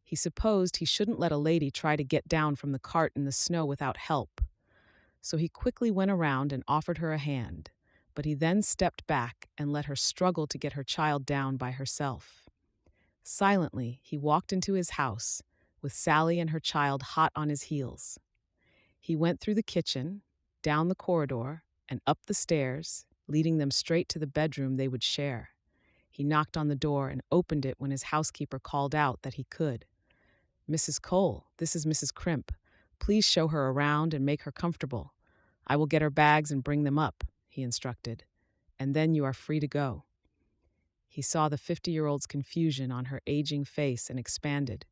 Speaker 1: He supposed he shouldn't let a lady try to get down from the cart in the snow without help, so he quickly went around and offered her a hand, but he then stepped back and let her struggle to get her child down by herself. Silently, he walked into his house, with Sally and her child hot on his heels. He went through the kitchen, down the corridor, and up the stairs, leading them straight to the bedroom they would share. He knocked on the door and opened it when his housekeeper called out that he could. Mrs. Cole, this is Mrs. Crimp. Please show her around and make her comfortable. I will get her bags and bring them up, he instructed. And then you are free to go. He saw the 50-year-old's confusion on her aging face and expanded.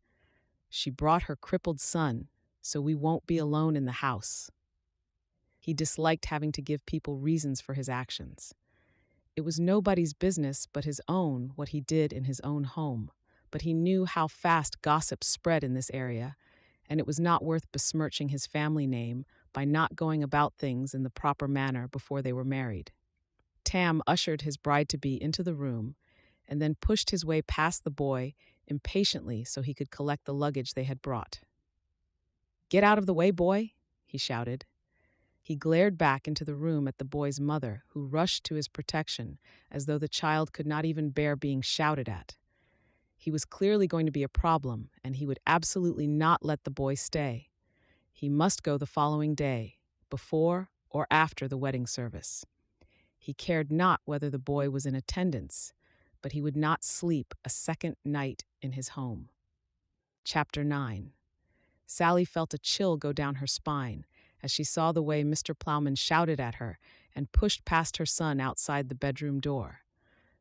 Speaker 1: She brought her crippled son, so we won't be alone in the house. He disliked having to give people reasons for his actions. It was nobody's business but his own what he did in his own home, but he knew how fast gossip spread in this area, and it was not worth besmirching his family name by not going about things in the proper manner before they were married. Tam ushered his bride-to-be into the room and then pushed his way past the boy impatiently so he could collect the luggage they had brought. "Get out of the way, boy," he shouted. He glared back into the room at the boy's mother, who rushed to his protection as though the child could not even bear being shouted at. He was clearly going to be a problem, and he would absolutely not let the boy stay. He must go the following day, before or after the wedding service. He cared not whether the boy was in attendance, but he would not sleep a second night in his home. Chapter 9. Sally felt a chill go down her spine as she saw the way Mr. Ploughman shouted at her and pushed past her son outside the bedroom door.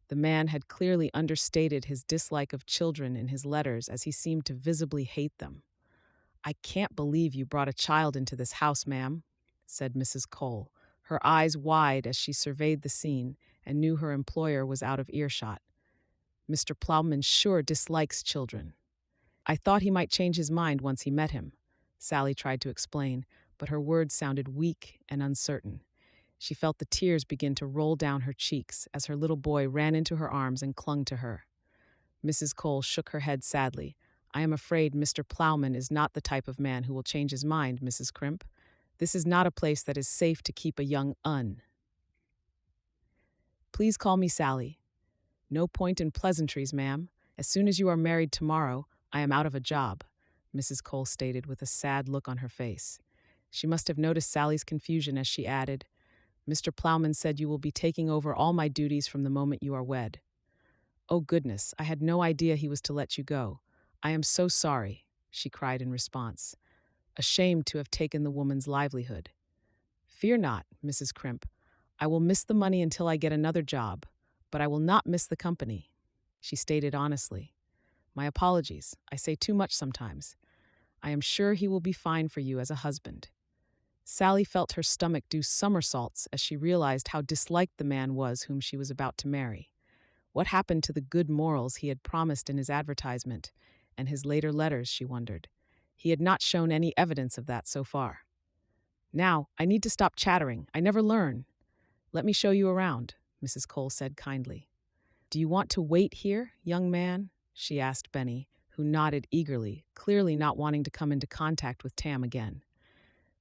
Speaker 1: The man had clearly understated his dislike of children in his letters, as he seemed to visibly hate them. "I can't believe you brought a child into this house, ma'am," said Mrs. Cole, her eyes wide as she surveyed the scene and knew her employer was out of earshot. "Mr. Ploughman sure dislikes children." "I thought he might change his mind once he met him," Sally tried to explain, but her words sounded weak and uncertain. She felt the tears begin to roll down her cheeks as her little boy ran into her arms and clung to her. Mrs. Cole shook her head sadly. "I am afraid Mr. Ploughman is not the type of man who will change his mind, Mrs. Crimp. This is not a place that is safe to keep a young un." "Please call me Sally." "No point in pleasantries, ma'am. As soon as you are married tomorrow, I am out of a job," Mrs. Cole stated with a sad look on her face. She must have noticed Sally's confusion as she added, "Mr. Ploughman said you will be taking over all my duties from the moment you are wed." "Oh goodness, I had no idea he was to let you go. I am so sorry," she cried in response, ashamed to have taken the woman's livelihood. "Fear not, Mrs. Crimp. I will miss the money until I get another job, but I will not miss the company," she stated honestly. "My apologies. I say too much sometimes. I am sure he will be fine for you as a husband." Sally felt her stomach do somersaults as she realized how disliked the man was whom she was about to marry. What happened to the good morals he had promised in his advertisement and his later letters, she wondered. He had not shown any evidence of that so far. "Now, I need to stop chattering. I never learn. Let me show you around," Mrs. Cole said kindly. "Do you want to wait here, young man?" she asked Benny, who nodded eagerly, clearly not wanting to come into contact with Tam again.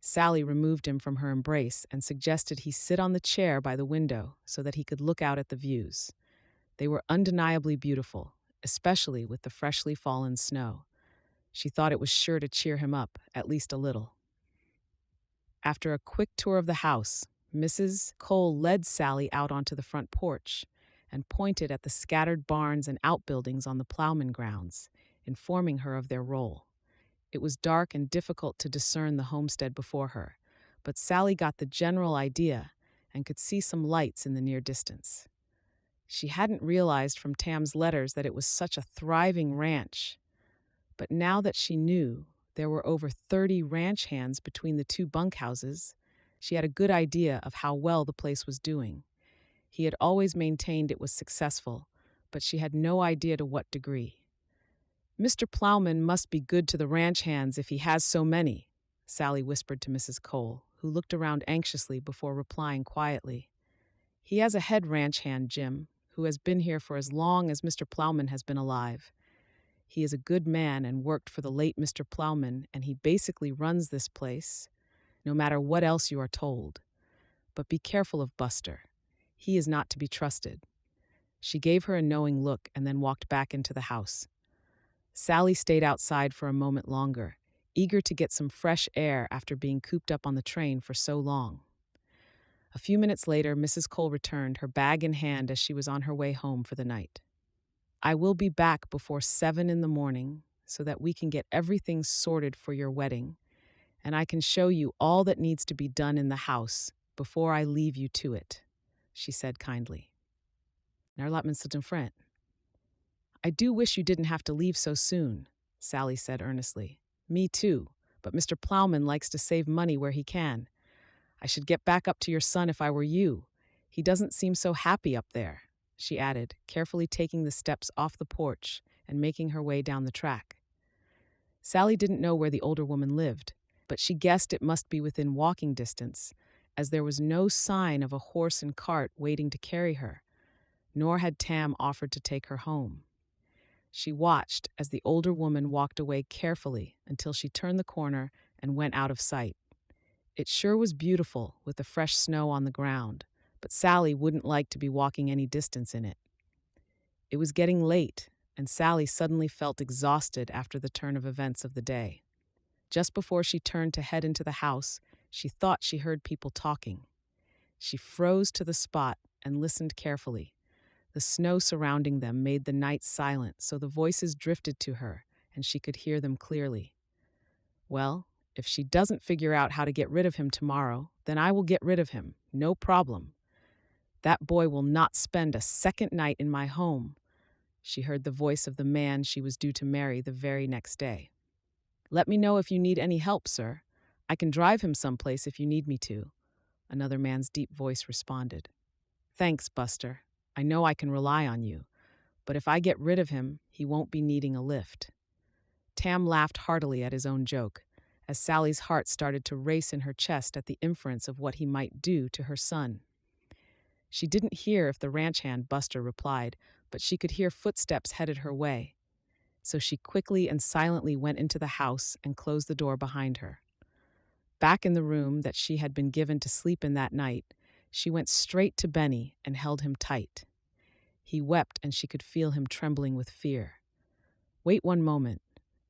Speaker 1: Sally removed him from her embrace and suggested he sit on the chair by the window so that he could look out at the views. They were undeniably beautiful, especially with the freshly fallen snow. She thought it was sure to cheer him up, at least a little. After a quick tour of the house, Mrs. Cole led Sally out onto the front porch and pointed at the scattered barns and outbuildings on the Ploughman grounds, informing her of their role. It was dark and difficult to discern the homestead before her, but Sally got the general idea and could see some lights in the near distance. She hadn't realized from Tam's letters that it was such a thriving ranch, but now that she knew there were over 30 ranch hands between the two bunkhouses, she had a good idea of how well the place was doing. He had always maintained it was successful, but she had no idea to what degree. "Mr. Ploughman must be good to the ranch hands if he has so many," Sally whispered to Mrs. Cole, who looked around anxiously before replying quietly. "He has a head ranch hand, Jim, who has been here for as long as Mr. Ploughman has been alive. He is a good man and worked for the late Mr. Ploughman, and he basically runs this place, no matter what else you are told. But be careful of Buster. He is not to be trusted." She gave her a knowing look and then walked back into the house. Sally stayed outside for a moment longer, eager to get some fresh air after being cooped up on the train for so long. A few minutes later, Mrs. Cole returned, her bag in hand as she was on her way home for the night. "I will be back before 7 in the morning," so that we can get everything sorted for your wedding, and I can show you all that needs to be done in the house before I leave you to it," she said kindly. "Naar laat men sit in front." "I do wish you didn't have to leave so soon," Sally said earnestly. "Me too, but Mr. Ploughman likes to save money where he can. I should get back up to your son if I were you. He doesn't seem so happy up there," she added, carefully taking the steps off the porch and making her way down the track. Sally didn't know where the older woman lived, but she guessed it must be within walking distance, as there was no sign of a horse and cart waiting to carry her, nor had Tam offered to take her home. She watched as the older woman walked away carefully until she turned the corner and went out of sight. It sure was beautiful with the fresh snow on the ground, but Sally wouldn't like to be walking any distance in it. It was getting late, and Sally suddenly felt exhausted after the turn of events of the day. Just before she turned to head into the house, she thought she heard people talking. She froze to the spot and listened carefully. The snow surrounding them made the night silent, so the voices drifted to her, and she could hear them clearly. "Well, if she doesn't figure out how to get rid of him tomorrow, then I will get rid of him, no problem. That boy will not spend a second night in my home," she heard the voice of the man she was due to marry the very next day. "Let me know if you need any help, sir. I can drive him someplace if you need me to," another man's deep voice responded. "Thanks, Buster. I know I can rely on you, but if I get rid of him, he won't be needing a lift." Tam laughed heartily at his own joke, as Sally's heart started to race in her chest at the inference of what he might do to her son. She didn't hear if the ranch hand Buster replied, but she could hear footsteps headed her way. So she quickly and silently went into the house and closed the door behind her. Back in the room that she had been given to sleep in that night, she went straight to Benny and held him tight. He wept, and she could feel him trembling with fear. "Wait one moment,"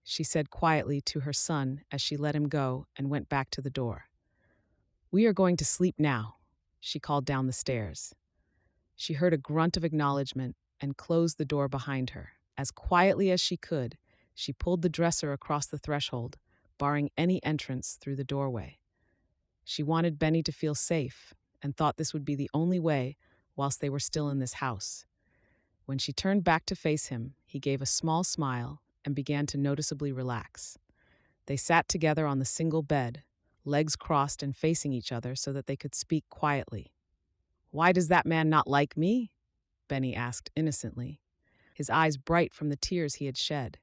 Speaker 1: she said quietly to her son as she let him go and went back to the door. "We are going to sleep now," she called down the stairs. She heard a grunt of acknowledgement and closed the door behind her. As quietly as she could, she pulled the dresser across the threshold, barring any entrance through the doorway. She wanted Benny to feel safe and thought this would be the only way whilst they were still in this house. When she turned back to face him, he gave a small smile and began to noticeably relax. They sat together on the single bed, legs crossed and facing each other so that they could speak quietly. "Why does that man not like me?" Benny asked innocently, his eyes bright from the tears he had shed.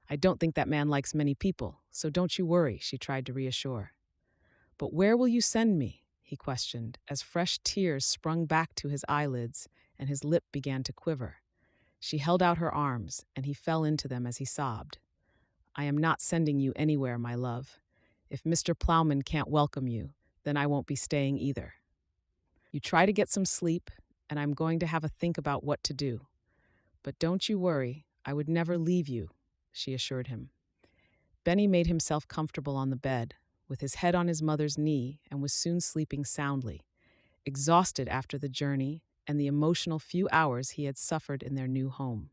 Speaker 1: "I don't think that man likes many people, so don't you worry," she tried to reassure. "But where will you send me?" he questioned, as fresh tears sprung back to his eyelids and his lip began to quiver. She held out her arms, and he fell into them as he sobbed. "I am not sending you anywhere, my love. If Mr. Ploughman can't welcome you, then I won't be staying either. You try to get some sleep, and I'm going to have a think about what to do. But don't you worry, I would never leave you," she assured him. Benny made himself comfortable on the bed, with his head on his mother's knee, and was soon sleeping soundly, exhausted after the journey and the emotional few hours he had suffered in their new home.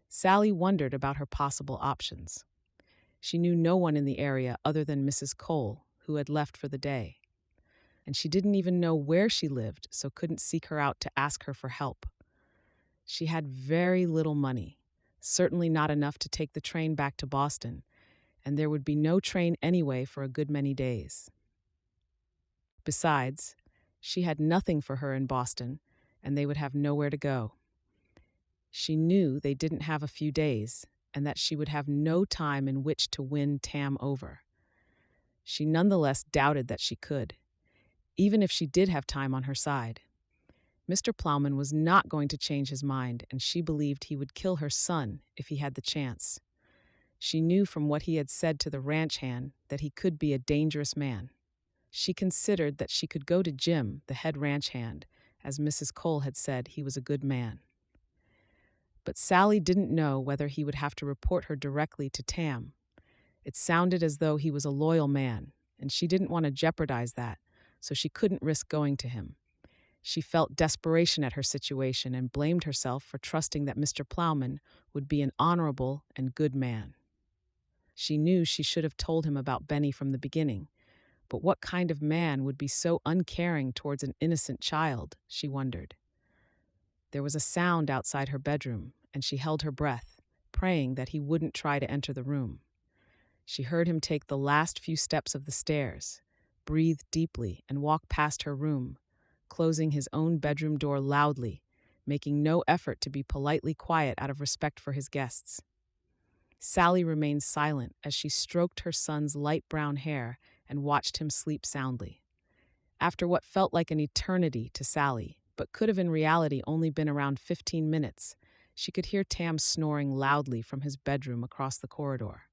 Speaker 1: Sally wondered about her possible options. She knew no one in the area other than Mrs. Cole, who had left for the day. And she didn't even know where she lived, so couldn't seek her out to ask her for help. She had very little money, certainly not enough to take the train back to Boston, and there would be no train anyway for a good many days. Besides, she had nothing for her in Boston, and they would have nowhere to go. She knew they didn't have a few days, and that she would have no time in which to win Tam over. She nonetheless doubted that she could, even if she did have time on her side. Mr. Ploughman was not going to change his mind, and she believed he would kill her son if he had the chance. She knew from what he had said to the ranch hand that he could be a dangerous man. She considered that she could go to Jim, the head ranch hand, as Mrs. Cole had said he was a good man. But Sally didn't know whether he would have to report her directly to Tam. It sounded as though he was a loyal man, and she didn't want to jeopardize that, so she couldn't risk going to him. She felt desperation at her situation and blamed herself for trusting that Mr. Ploughman would be an honorable and good man. She knew she should have told him about Benny from the beginning, but what kind of man would be so uncaring towards an innocent child, she wondered. There was a sound outside her bedroom, and she held her breath, praying that he wouldn't try to enter the room. She heard him take the last few steps of the stairs, breathe deeply, and walk past her room, closing his own bedroom door loudly, making no effort to be politely quiet out of respect for his guests. Sally remained silent as she stroked her son's light brown hair and watched him sleep soundly. After what felt like an eternity to Sally, but could have in reality only been around 15 minutes, she could hear Tam snoring loudly from his bedroom across the corridor.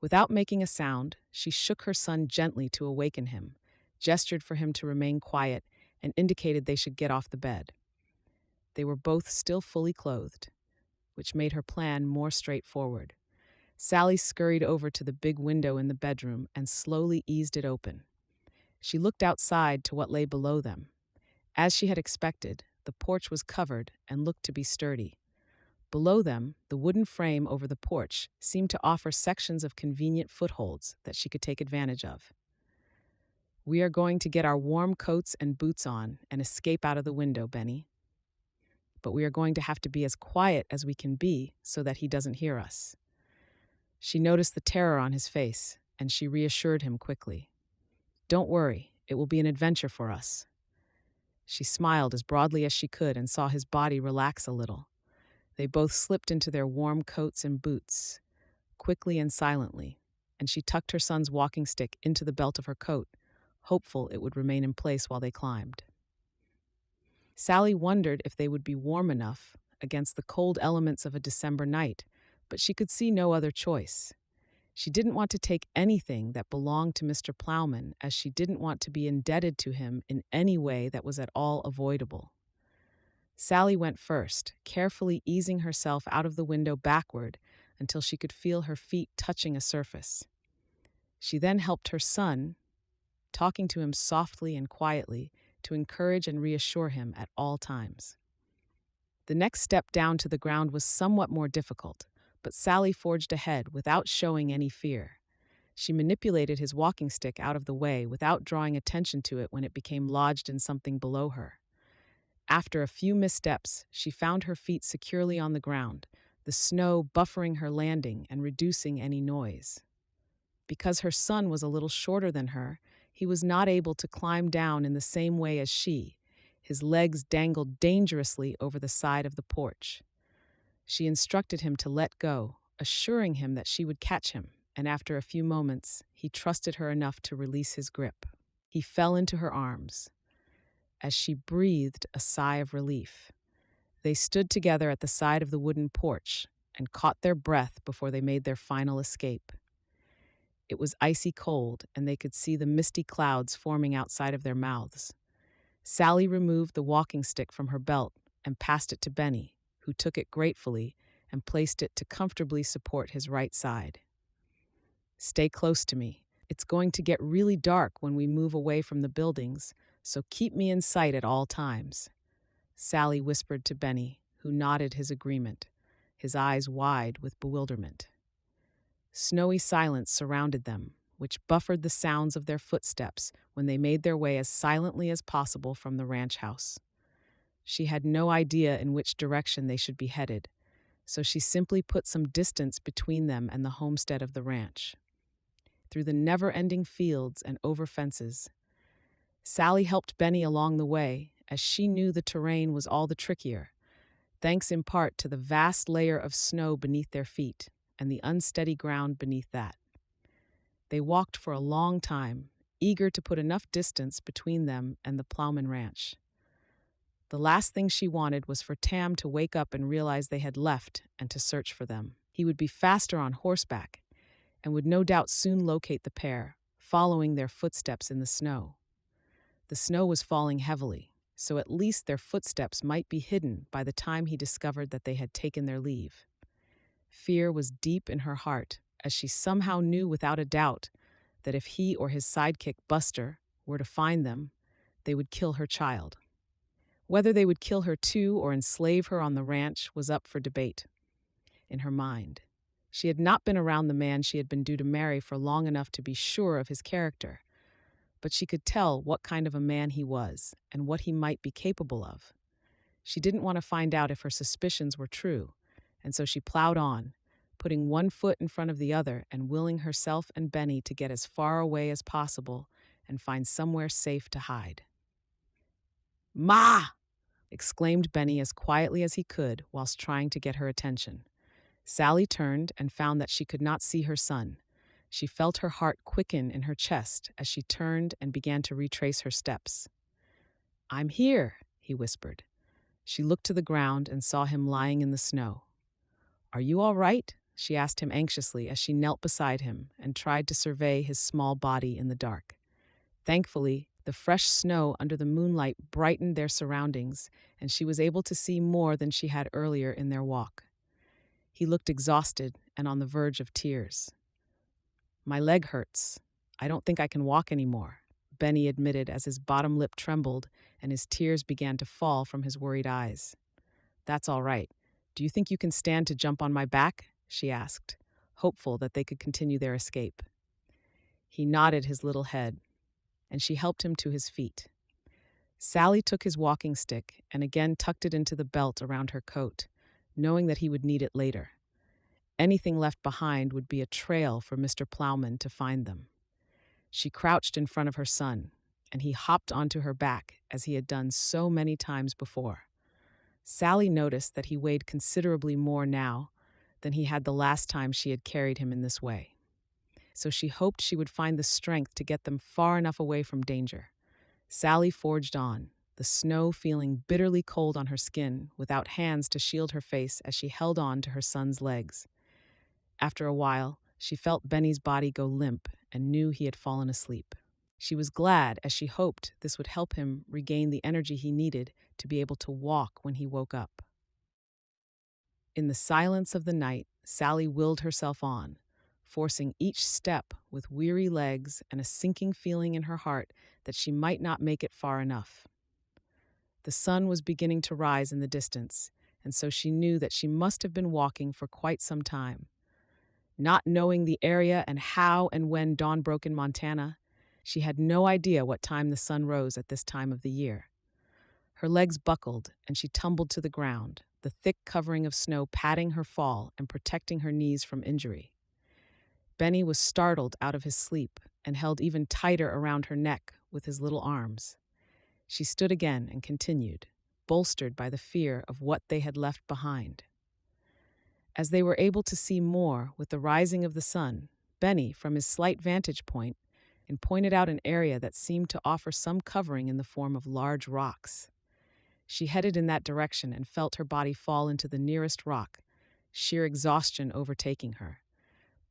Speaker 1: Without making a sound, she shook her son gently to awaken him, gestured for him to remain quiet, and indicated they should get off the bed. They were both still fully clothed, which made her plan more straightforward. Sally scurried over to the big window in the bedroom and slowly eased it open. She looked outside to what lay below them. As she had expected, the porch was covered and looked to be sturdy. Below them, the wooden frame over the porch seemed to offer sections of convenient footholds that she could take advantage of. "We are going to get our warm coats and boots on and escape out of the window, Benny. But we are going to have to be as quiet as we can be so that he doesn't hear us." She noticed the terror on his face, and she reassured him quickly. "Don't worry, it will be an adventure for us." She smiled as broadly as she could and saw his body relax a little. They both slipped into their warm coats and boots, quickly and silently, and she tucked her son's walking stick into the belt of her coat, hopeful it would remain in place while they climbed. Sally wondered if they would be warm enough against the cold elements of a December night, but she could see no other choice. She didn't want to take anything that belonged to Mr. Ploughman, as she didn't want to be indebted to him in any way that was at all avoidable. Sally went first, carefully easing herself out of the window backward until she could feel her feet touching a surface. She then helped her son, talking to him softly and quietly to encourage and reassure him at all times. The next step down to the ground was somewhat more difficult, but Sally forged ahead without showing any fear. She manipulated his walking stick out of the way without drawing attention to it when it became lodged in something below her. After a few missteps, she found her feet securely on the ground, the snow buffering her landing and reducing any noise. Because her son was a little shorter than her, he was not able to climb down in the same way as she. His legs dangled dangerously over the side of the porch. She instructed him to let go, assuring him that she would catch him, and after a few moments, he trusted her enough to release his grip. He fell into her arms. As she breathed a sigh of relief, they stood together at the side of the wooden porch and caught their breath before they made their final escape. It was icy cold, and they could see the misty clouds forming outside of their mouths. Sally removed the walking stick from her belt and passed it to Benny, who took it gratefully and placed it to comfortably support his right side. "Stay close to me. It's going to get really dark when we move away from the buildings, so keep me in sight at all times," Sally whispered to Benny, who nodded his agreement, his eyes wide with bewilderment. Snowy silence surrounded them, which buffered the sounds of their footsteps when they made their way as silently as possible from the ranch house. She had no idea in which direction they should be headed, so she simply put some distance between them and the homestead of the ranch. Through the never-ending fields and over fences, Sally helped Benny along the way, as she knew the terrain was all the trickier, thanks in part to the vast layer of snow beneath their feet and the unsteady ground beneath that. They walked for a long time, eager to put enough distance between them and the Ploughman ranch. The last thing she wanted was for Tam to wake up and realize they had left and to search for them. He would be faster on horseback and would no doubt soon locate the pair, following their footsteps in the snow. The snow was falling heavily, so at least their footsteps might be hidden by the time he discovered that they had taken their leave. Fear was deep in her heart, as she somehow knew without a doubt that if he or his sidekick Buster were to find them, they would kill her child. Whether they would kill her too or enslave her on the ranch was up for debate. In her mind, She had not been around the man she had been due to marry for long enough to be sure of his character, but she could tell what kind of a man he was and what he might be capable of. She didn't want to find out if her suspicions were true, and so she plowed on, putting one foot in front of the other and willing herself and Benny to get as far away as possible and find somewhere safe to hide. "Ma!" exclaimed Benny as quietly as he could whilst trying to get her attention. Sally turned and found that she could not see her son. She felt her heart quicken in her chest as she turned and began to retrace her steps. "I'm here," he whispered. She looked to the ground and saw him lying in the snow. "Are you all right?" she asked him anxiously as she knelt beside him and tried to survey his small body in the dark. Thankfully, the fresh snow under the moonlight brightened their surroundings, and she was able to see more than she had earlier in their walk. He looked exhausted and on the verge of tears. "My leg hurts. I don't think I can walk anymore," Benny admitted as his bottom lip trembled and his tears began to fall from his worried eyes. "That's all right. Do you think you can stand to jump on my back?" she asked, hopeful that they could continue their escape. He nodded his little head, and she helped him to his feet. Sally took his walking stick and again tucked it into the belt around her coat, knowing that he would need it later. Anything left behind would be a trail for Mr. Ploughman to find them. She crouched in front of her son, and he hopped onto her back as he had done so many times before. Sally noticed that he weighed considerably more now than he had the last time she had carried him in this way. So she hoped she would find the strength to get them far enough away from danger. Sally forged on, the snow feeling bitterly cold on her skin, without hands to shield her face as she held on to her son's legs. After a while, she felt Benny's body go limp and knew he had fallen asleep. She was glad, as she hoped this would help him regain the energy he needed to be able to walk when he woke up. In the silence of the night, Sally willed herself on, forcing each step with weary legs and a sinking feeling in her heart that she might not make it far enough. The sun was beginning to rise in the distance, and so she knew that she must have been walking for quite some time. Not knowing the area and how and when dawn broke in Montana, she had no idea what time the sun rose at this time of the year. Her legs buckled, and she tumbled to the ground, the thick covering of snow padding her fall and protecting her knees from injury. Benny was startled out of his sleep and held even tighter around her neck with his little arms. She stood again and continued, bolstered by the fear of what they had left behind. As they were able to see more with the rising of the sun, Benny, from his slight vantage point, pointed out an area that seemed to offer some covering in the form of large rocks. She headed in that direction and felt her body fall into the nearest rock, sheer exhaustion overtaking her.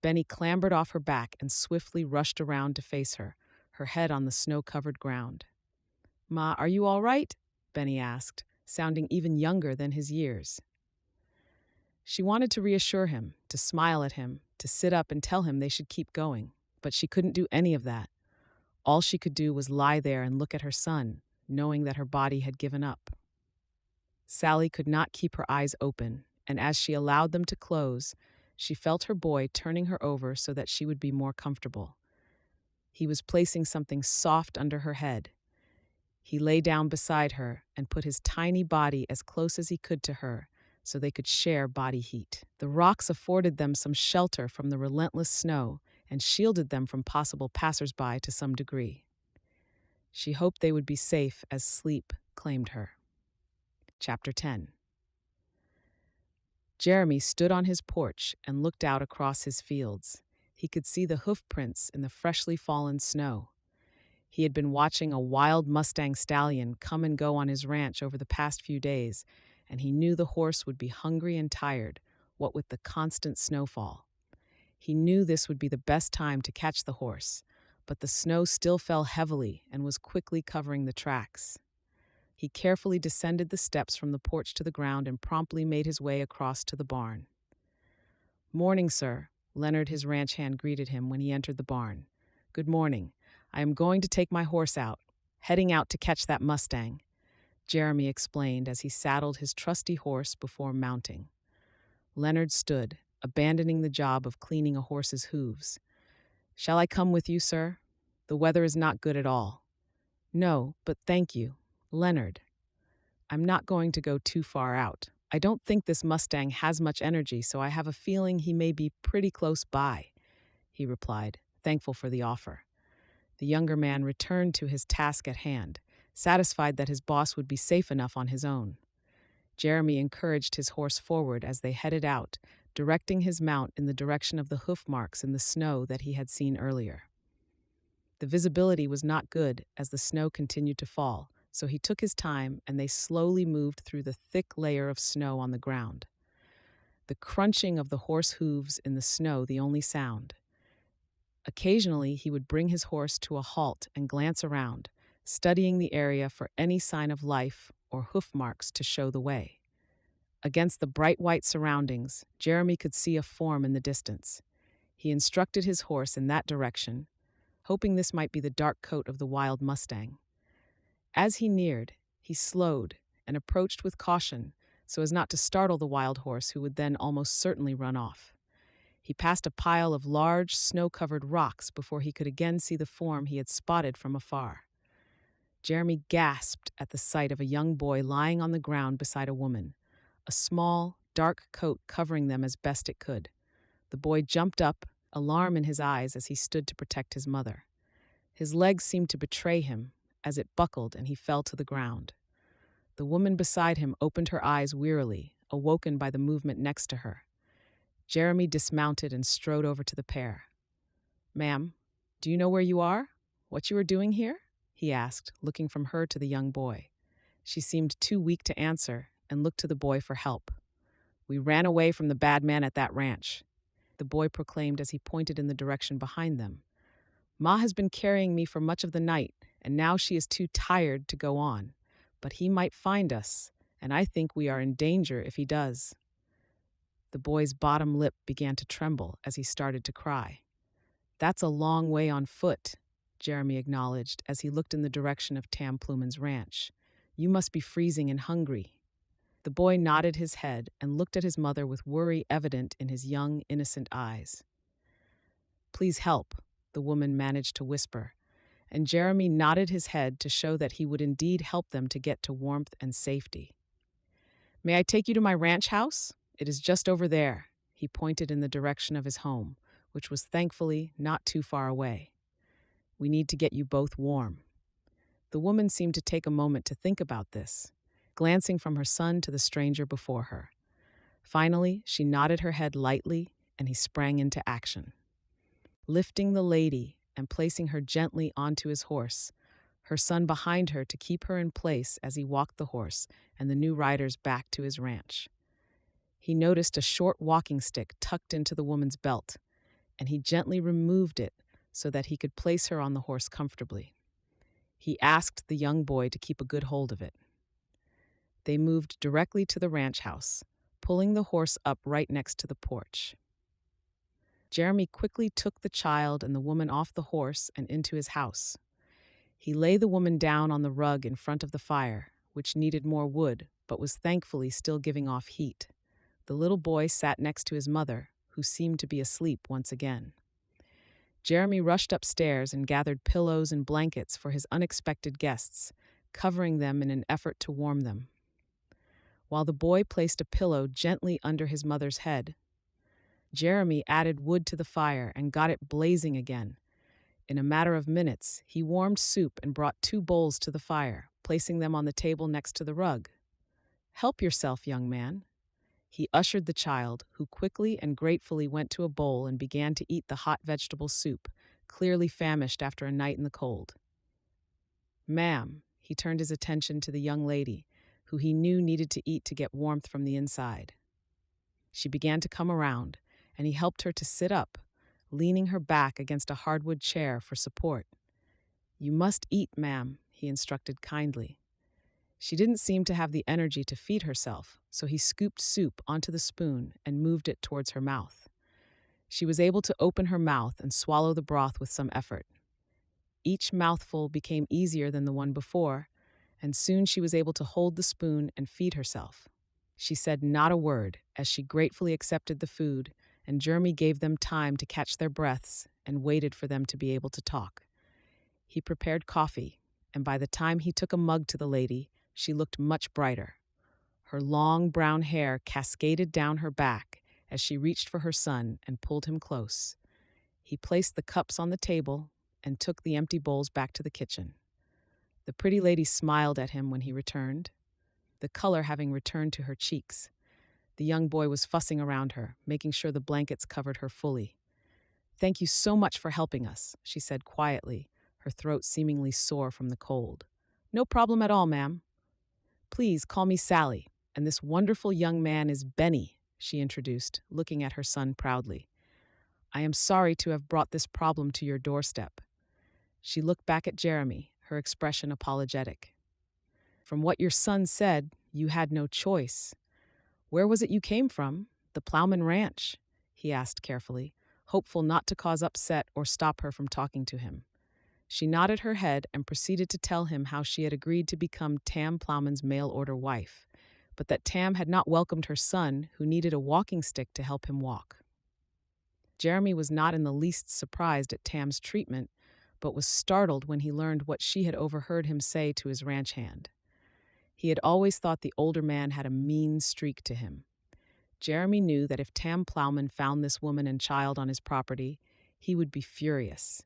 Speaker 1: Benny clambered off her back and swiftly rushed around to face her, her head on the snow-covered ground. "Ma, are you all right?" Benny asked, sounding even younger than his years. She wanted to reassure him, to smile at him, to sit up and tell him they should keep going, but she couldn't do any of that. All she could do was lie there and look at her son, knowing that her body had given up. Sally could not keep her eyes open, and as she allowed them to close, she felt her boy turning her over so that she would be more comfortable. He was placing something soft under her head. He lay down beside her and put his tiny body as close as he could to her so they could share body heat. The rocks afforded them some shelter from the relentless snow and shielded them from possible passers-by to some degree. She hoped they would be safe as sleep claimed her. Chapter 10. Jeremy stood on his porch and looked out across his fields. He could see the hoof prints in the freshly fallen snow. He had been watching a wild Mustang stallion come and go on his ranch over the past few days, and he knew the horse would be hungry and tired, what with the constant snowfall. He knew this would be the best time to catch the horse, but the snow still fell heavily and was quickly covering the tracks. He carefully descended the steps from the porch to the ground and promptly made his way across to the barn. "Morning, sir," Leonard, his ranch hand, greeted him when he entered the barn. "Good morning. I am going to take my horse out, heading out to catch that Mustang," Jeremy explained as he saddled his trusty horse before mounting. Leonard stood, abandoning the job of cleaning a horse's hooves. "Shall I come with you, sir? The weather is not good at all." "No, but thank you. Leonard, I'm not going to go too far out. I don't think this Mustang has much energy, so I have a feeling he may be pretty close by," he replied, thankful for the offer. The younger man returned to his task at hand, satisfied that his boss would be safe enough on his own. Jeremy encouraged his horse forward as they headed out, directing his mount in the direction of the hoof marks in the snow that he had seen earlier. The visibility was not good as the snow continued to fall, so he took his time and they slowly moved through the thick layer of snow on the ground. The crunching of the horse hooves in the snow the only sound. Occasionally, he would bring his horse to a halt and glance around, studying the area for any sign of life or hoof marks to show the way. Against the bright white surroundings, Jeremy could see a form in the distance. He instructed his horse in that direction, hoping this might be the dark coat of the wild Mustang. As he neared, he slowed and approached with caution so as not to startle the wild horse, who would then almost certainly run off. He passed a pile of large, snow-covered rocks before he could again see the form he had spotted from afar. Jeremy gasped at the sight of a young boy lying on the ground beside a woman, a small, dark coat covering them as best it could. The boy jumped up, alarm in his eyes as he stood to protect his mother. His legs seemed to betray him as it buckled and he fell to the ground. The woman beside him opened her eyes wearily, awoken by the movement next to her. Jeremy dismounted and strode over to the pair. "Ma'am, do you know where you are? What you are doing here?" he asked, looking from her to the young boy. She seemed too weak to answer and looked to the boy for help. "We ran away from the bad man at that ranch," the boy proclaimed as he pointed in the direction behind them. "Ma has been carrying me for much of the night, and now she is too tired to go on. But he might find us, and I think we are in danger if he does." The boy's bottom lip began to tremble as he started to cry. "That's a long way on foot," Jeremy acknowledged as he looked in the direction of Tam Ploughman's ranch. "You must be freezing and hungry." The boy nodded his head and looked at his mother with worry evident in his young, innocent eyes. "Please help," the woman managed to whisper, and Jeremy nodded his head to show that he would indeed help them to get to warmth and safety. "May I take you to my ranch house? It is just over there," he pointed in the direction of his home, which was thankfully not too far away. "We need to get you both warm." The woman seemed to take a moment to think about this, glancing from her son to the stranger before her. Finally, she nodded her head lightly, and he sprang into action. Lifting the lady and placing her gently onto his horse, her son behind her to keep her in place as he walked the horse and the new riders back to his ranch. He noticed a short walking stick tucked into the woman's belt, and he gently removed it so that he could place her on the horse comfortably. He asked the young boy to keep a good hold of it. They moved directly to the ranch house, pulling the horse up right next to the porch. Jeremy quickly took the child and the woman off the horse and into his house. He lay the woman down on the rug in front of the fire, which needed more wood, but was thankfully still giving off heat. The little boy sat next to his mother, who seemed to be asleep once again. Jeremy rushed upstairs and gathered pillows and blankets for his unexpected guests, covering them in an effort to warm them. While the boy placed a pillow gently under his mother's head, Jeremy added wood to the fire and got it blazing again. In a matter of minutes, he warmed soup and brought 2 bowls to the fire, placing them on the table next to the rug. "Help yourself, young man." He ushered the child, who quickly and gratefully went to a bowl and began to eat the hot vegetable soup, clearly famished after a night in the cold. "Ma'am," he turned his attention to the young lady, who he knew needed to eat to get warmth from the inside. She began to come around, and he helped her to sit up, leaning her back against a hardwood chair for support. "You must eat, ma'am," he instructed kindly. She didn't seem to have the energy to feed herself, so he scooped soup onto the spoon and moved it towards her mouth. She was able to open her mouth and swallow the broth with some effort. Each mouthful became easier than the one before, and soon she was able to hold the spoon and feed herself. She said not a word as she gratefully accepted the food and Jeremy gave them time to catch their breaths and waited for them to be able to talk. He prepared coffee, and by the time he took a mug to the lady, she looked much brighter. Her long brown hair cascaded down her back as she reached for her son and pulled him close. He placed the cups on the table and took the empty bowls back to the kitchen. The pretty lady smiled at him when he returned, the color having returned to her cheeks. The young boy was fussing around her, making sure the blankets covered her fully. "Thank you so much for helping us," she said quietly, her throat seemingly sore from the cold. "No problem at all, ma'am. Please call me Sally, and this wonderful young man is Benny," she introduced, looking at her son proudly. "I am sorry to have brought this problem to your doorstep." She looked back at Jeremy, her expression apologetic. "From what your son said, you had no choice. Where was it you came from? The Ploughman Ranch?" he asked carefully, hopeful not to cause upset or stop her from talking to him. She nodded her head and proceeded to tell him how she had agreed to become Tam Ploughman's mail-order wife, but that Tam had not welcomed her son, who needed a walking stick to help him walk. Jeremy was not in the least surprised at Tam's treatment, but was startled when he learned what she had overheard him say to his ranch hand. He had always thought the older man had a mean streak to him. Jeremy knew that if Tam Ploughman found this woman and child on his property, he would be furious.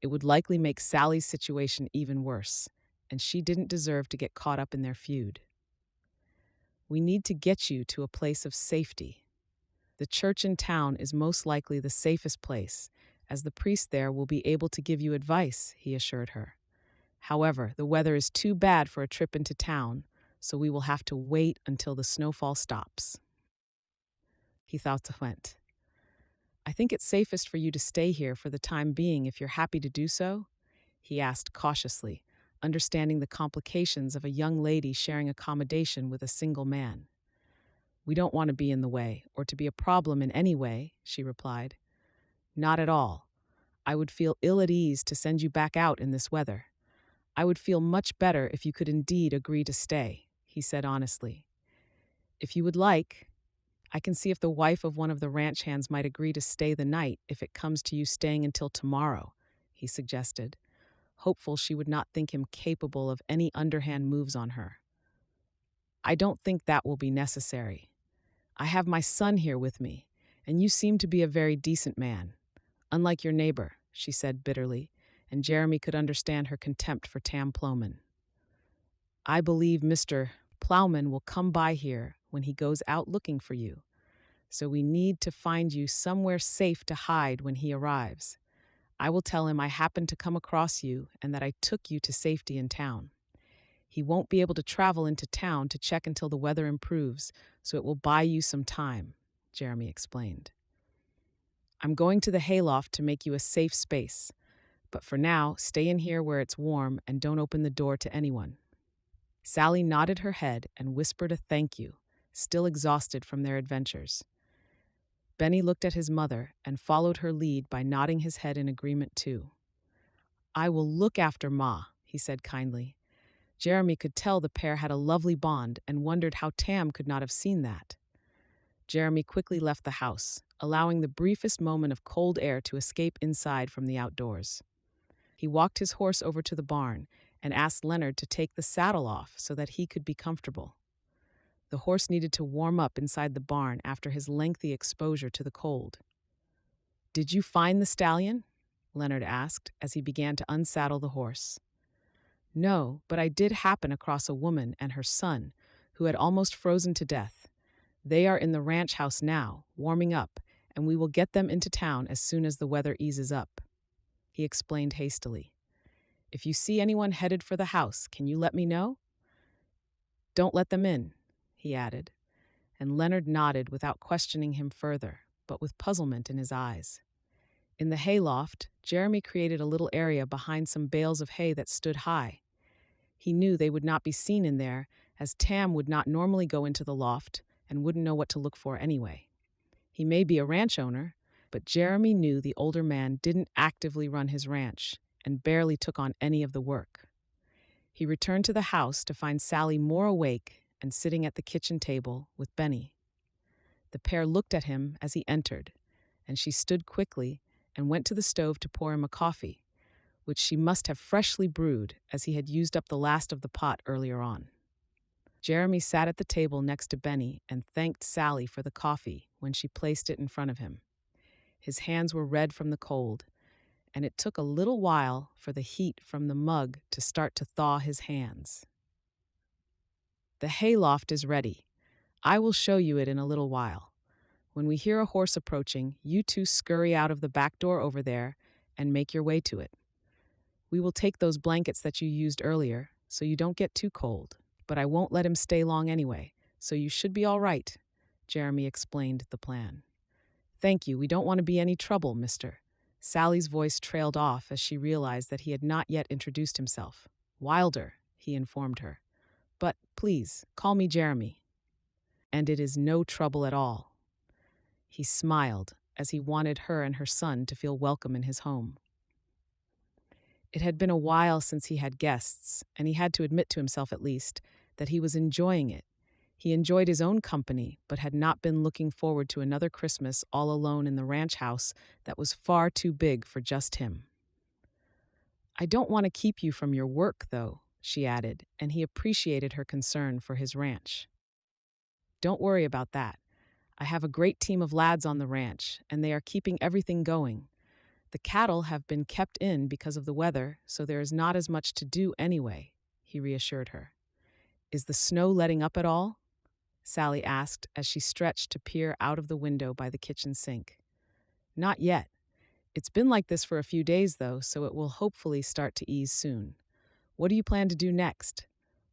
Speaker 1: It would likely make Sally's situation even worse, and she didn't deserve to get caught up in their feud. "We need to get you to a place of safety. The church in town is most likely the safest place, as the priest there will be able to give you advice," he assured her. "However, the weather is too bad for a trip into town, so we will have to wait until the snowfall stops." He thought to went. "I think it's safest for you to stay here for the time being if you're happy to do so?" he asked cautiously, understanding the complications of a young lady sharing accommodation with a single man. "We don't want to be in the way, or to be a problem in any way," she replied. "Not at all. I would feel ill at ease to send you back out in this weather. I would feel much better if you could indeed agree to stay," he said honestly. "If you would like, I can see if the wife of one of the ranch hands might agree to stay the night if it comes to you staying until tomorrow," he suggested, hopeful she would not think him capable of any underhand moves on her. "I don't think that will be necessary. I have my son here with me, and you seem to be a very decent man, unlike your neighbor," she said bitterly, and Jeremy could understand her contempt for Tam Ploughman. "I believe Mr. Ploughman will come by here when he goes out looking for you, so we need to find you somewhere safe to hide when he arrives. I will tell him I happened to come across you and that I took you to safety in town. He won't be able to travel into town to check until the weather improves, so it will buy you some time," Jeremy explained. "I'm going to the hayloft to make you a safe space, but for now, stay in here where it's warm and don't open the door to anyone." Sally nodded her head and whispered a thank you, still exhausted from their adventures. Benny looked at his mother and followed her lead by nodding his head in agreement too. "I will look after Ma," he said kindly. Jeremy could tell the pair had a lovely bond and wondered how Tam could not have seen that. Jeremy quickly left the house, allowing the briefest moment of cold air to escape inside from the outdoors. He walked his horse over to the barn and asked Leonard to take the saddle off so that he could be comfortable. The horse needed to warm up inside the barn after his lengthy exposure to the cold. "Did you find the stallion?" Leonard asked as he began to unsaddle the horse. "No, but I did happen across a woman and her son, who had almost frozen to death. They are in the ranch house now, warming up, and we will get them into town as soon as the weather eases up," he explained hastily. "If you see anyone headed for the house, can you let me know? Don't let them in," he added, and Leonard nodded without questioning him further, but with puzzlement in his eyes. In the hayloft, Jeremy created a little area behind some bales of hay that stood high. He knew they would not be seen in there, as Tam would not normally go into the loft and wouldn't know what to look for anyway. He may be a ranch owner, but Jeremy knew the older man didn't actively run his ranch and barely took on any of the work. He returned to the house to find Sally more awake and sitting at the kitchen table with Benny. The pair looked at him as he entered, and she stood quickly and went to the stove to pour him a coffee, which she must have freshly brewed as he had used up the last of the pot earlier on. Jeremy sat at the table next to Benny and thanked Sally for the coffee when she placed it in front of him. His hands were red from the cold, and it took a little while for the heat from the mug to start to thaw his hands. "The hayloft is ready. I will show you it in a little while. When we hear a horse approaching, you two scurry out of the back door over there and make your way to it. We will take those blankets that you used earlier, so you don't get too cold. But I won't let him stay long anyway, so you should be all right," Jeremy explained the plan. "Thank you, we don't want to be any trouble, mister." Sally's voice trailed off as she realized that he had not yet introduced himself. "Wilder," he informed her. "But please, call me Jeremy." "And it is no trouble at all." He smiled as he wanted her and her son to feel welcome in his home. It had been a while since he had guests, and he had to admit to himself at least that he was enjoying it. He enjoyed his own company, but had not been looking forward to another Christmas all alone in the ranch house that was far too big for just him. "I don't want to keep you from your work, though," she added, and he appreciated her concern for his ranch. "Don't worry about that. I have a great team of lads on the ranch, and they are keeping everything going. The cattle have been kept in because of the weather, so there is not as much to do anyway," he reassured her. "Is the snow letting up at all?" Sally asked as she stretched to peer out of the window by the kitchen sink. "Not yet. It's been like this for a few days, though, so it will hopefully start to ease soon. What do you plan to do next?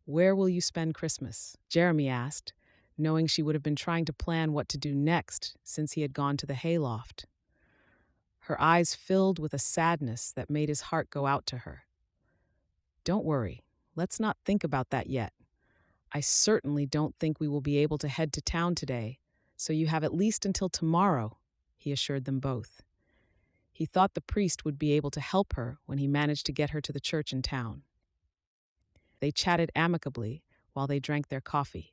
Speaker 1: Where will you spend Christmas?" Jeremy asked, knowing she would have been trying to plan what to do next since he had gone to the hayloft. Her eyes filled with a sadness that made his heart go out to her. "Don't worry. Let's not think about that yet. I certainly don't think we will be able to head to town today, so you have at least until tomorrow," he assured them both. He thought the priest would be able to help her when he managed to get her to the church in town. They chatted amicably while they drank their coffee.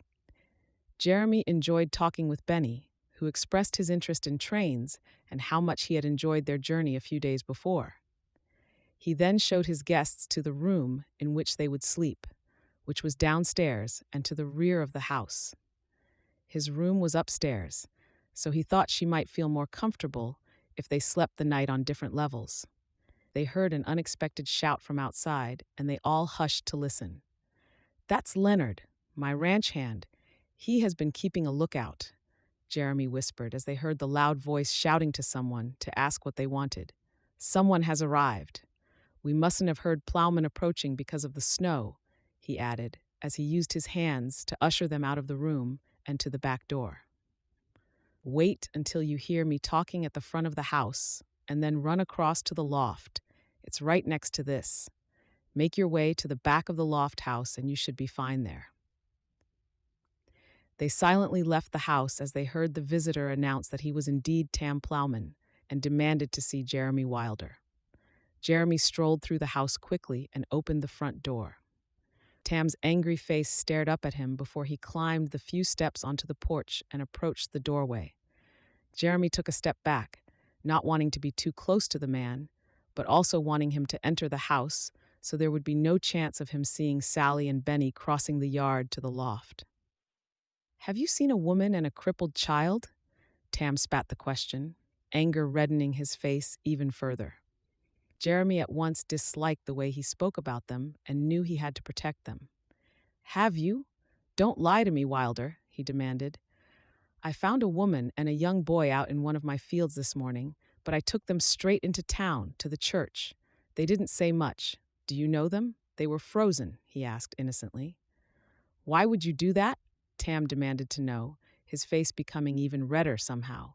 Speaker 1: Jeremy enjoyed talking with Benny, who expressed his interest in trains and how much he had enjoyed their journey a few days before. He then showed his guests to the room in which they would sleep, which was downstairs and to the rear of the house. His room was upstairs, so he thought she might feel more comfortable if they slept the night on different levels. They heard an unexpected shout from outside, and they all hushed to listen. "That's Leonard, my ranch hand. He has been keeping a lookout," Jeremy whispered as they heard the loud voice shouting to someone to ask what they wanted. "Someone has arrived. We mustn't have heard Ploughman approaching because of the snow," he added as he used his hands to usher them out of the room and to the back door. "Wait until you hear me talking at the front of the house, and then run across to the loft. It's right next to this. Make your way to the back of the loft house and you should be fine there." They silently left the house as they heard the visitor announce that he was indeed Tam Ploughman and demanded to see Jeremy Wilder. Jeremy strolled through the house quickly and opened the front door. Tam's angry face stared up at him before he climbed the few steps onto the porch and approached the doorway. Jeremy took a step back, not wanting to be too close to the man, but also wanting him to enter the house so there would be no chance of him seeing Sally and Benny crossing the yard to the loft. "Have you seen a woman and a crippled child?" Tam spat the question, anger reddening his face even further. Jeremy at once disliked the way he spoke about them and knew he had to protect them. "Have you? Don't lie to me, Wilder," he demanded. "I found a woman and a young boy out in one of my fields this morning, but I took them straight into town, to the church. They didn't say much. Do you know them? They were frozen," he asked innocently. "Why would you do that?" Tam demanded to know, his face becoming even redder somehow.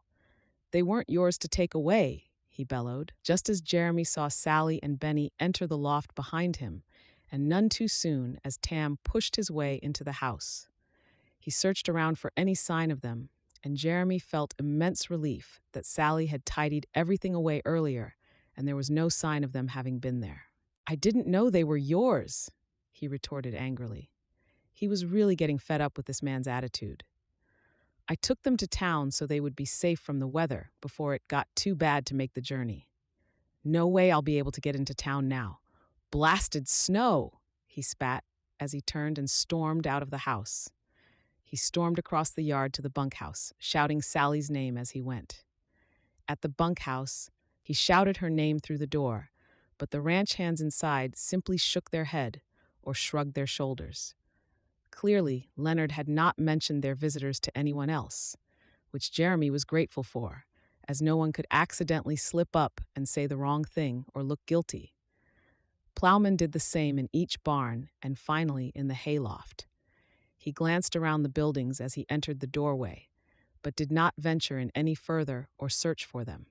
Speaker 1: "They weren't yours to take away," he bellowed, just as Jeremy saw Sally and Benny enter the loft behind him, and none too soon as Tam pushed his way into the house. He searched around for any sign of them, and Jeremy felt immense relief that Sally had tidied everything away earlier, and there was no sign of them having been there. "I didn't know they were yours," he retorted angrily. He was really getting fed up with this man's attitude. I took them to town so they would be safe from the weather before it got too bad to make the journey. No way I'll be able to get into town now. Blasted snow, he spat as he turned and stormed out of the house. He stormed across the yard to the bunkhouse, shouting Sally's name as he went. At the bunkhouse, he shouted her name through the door, but the ranch hands inside simply shook their head or shrugged their shoulders. Clearly, Leonard had not mentioned their visitors to anyone else, which Jeremy was grateful for, as no one could accidentally slip up and say the wrong thing or look guilty. Ploughman did the same in each barn and finally in the hayloft. He glanced around the buildings as he entered the doorway, but did not venture in any further or search for them.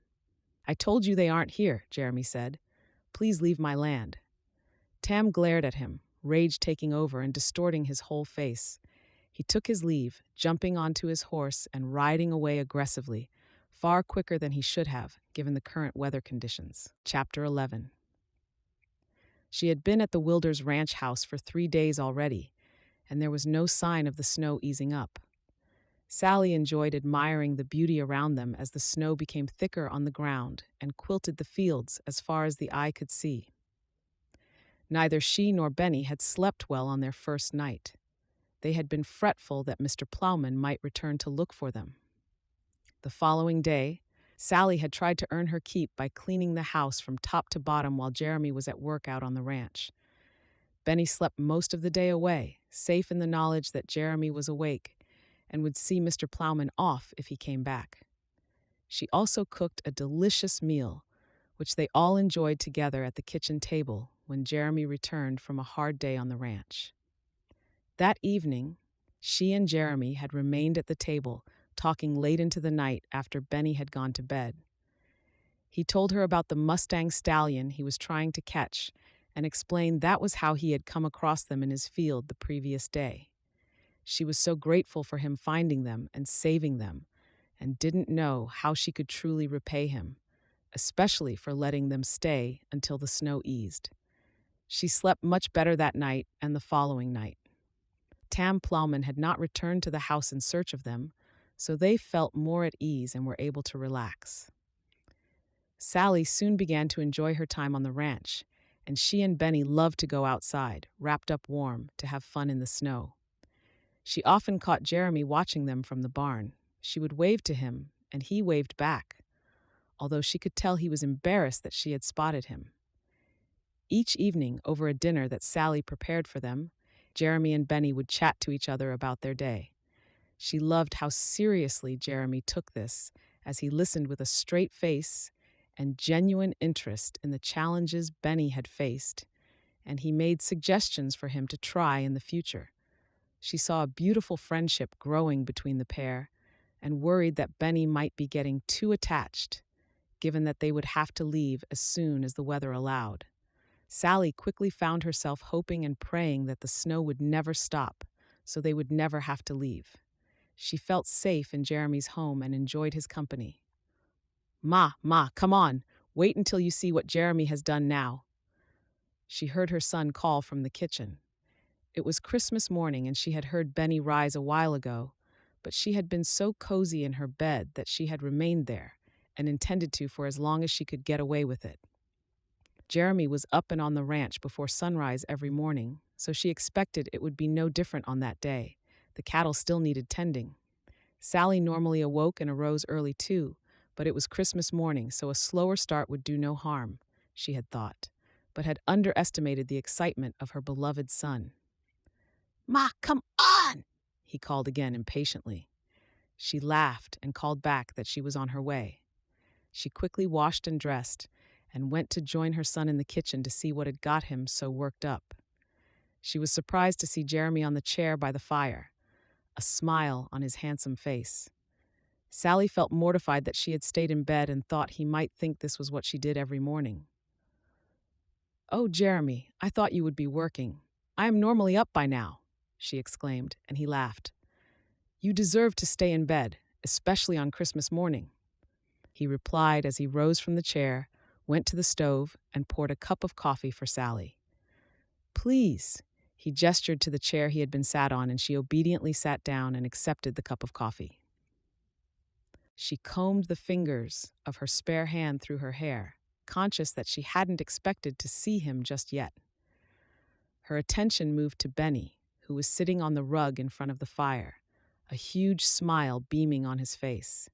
Speaker 1: "I told you they aren't here," Jeremy said. "Please leave my land." Tam glared at him, rage taking over and distorting his whole face. He took his leave, jumping onto his horse and riding away aggressively, far quicker than he should have, given the current weather conditions. Chapter 11. She had been at the Wilders Ranch house for 3 days already, and there was no sign of the snow easing up. Sally enjoyed admiring the beauty around them as the snow became thicker on the ground and quilted the fields as far as the eye could see. Neither she nor Benny had slept well on their first night. They had been fretful that Mr. Ploughman might return to look for them. The following day, Sally had tried to earn her keep by cleaning the house from top to bottom while Jeremy was at work out on the ranch. Benny slept most of the day away, safe in the knowledge that Jeremy was awake and would see Mr. Ploughman off if he came back. She also cooked a delicious meal, which they all enjoyed together at the kitchen table when Jeremy returned from a hard day on the ranch. That evening, she and Jeremy had remained at the table, talking late into the night after Benny had gone to bed. He told her about the Mustang stallion he was trying to catch and explained that was how he had come across them in his field the previous day. She was so grateful for him finding them and saving them, and didn't know how she could truly repay him, especially for letting them stay until the snow eased. She slept much better that night and the following night. Tam Ploughman had not returned to the house in search of them, so they felt more at ease and were able to relax. Sally soon began to enjoy her time on the ranch, and she and Benny loved to go outside, wrapped up warm, to have fun in the snow. She often caught Jeremy watching them from the barn. She would wave to him, and he waved back, although she could tell he was embarrassed that she had spotted him. Each evening, over a dinner that Sally prepared for them, Jeremy and Benny would chat to each other about their day. She loved how seriously Jeremy took this, as he listened with a straight face and genuine interest in the challenges Benny had faced, and he made suggestions for him to try in the future. She saw a beautiful friendship growing between the pair and worried that Benny might be getting too attached, given that they would have to leave as soon as the weather allowed. Sally quickly found herself hoping and praying that the snow would never stop, so they would never have to leave. She felt safe in Jeremy's home and enjoyed his company. Ma, come on. Wait until you see what Jeremy has done now." She heard her son call from the kitchen. It was Christmas morning and she had heard Benny rise a while ago, but she had been so cozy in her bed that she had remained there and intended to for as long as she could get away with it. Jeremy was up and on the ranch before sunrise every morning, so she expected it would be no different on that day. The cattle still needed tending. Sally normally awoke and arose early too, but it was Christmas morning, so a slower start would do no harm, she had thought, but had underestimated the excitement of her beloved son. "Ma, come on!" he called again impatiently. She laughed and called back that she was on her way. She quickly washed and dressed and went to join her son in the kitchen to see what had got him so worked up. She was surprised to see Jeremy on the chair by the fire, a smile on his handsome face. Sally felt mortified that she had stayed in bed and thought he might think this was what she did every morning. "Oh, Jeremy, I thought you would be working. I am normally up by now," she exclaimed, and he laughed. "You deserve to stay in bed, especially on Christmas morning," he replied as he rose from the chair, went to the stove, and poured a cup of coffee for Sally. "Please," he gestured to the chair he had been sat on, and she obediently sat down and accepted the cup of coffee. She combed the fingers of her spare hand through her hair, conscious that she hadn't expected to see him just yet. Her attention moved to Benny, who was sitting on the rug in front of the fire, a huge smile beaming on his face.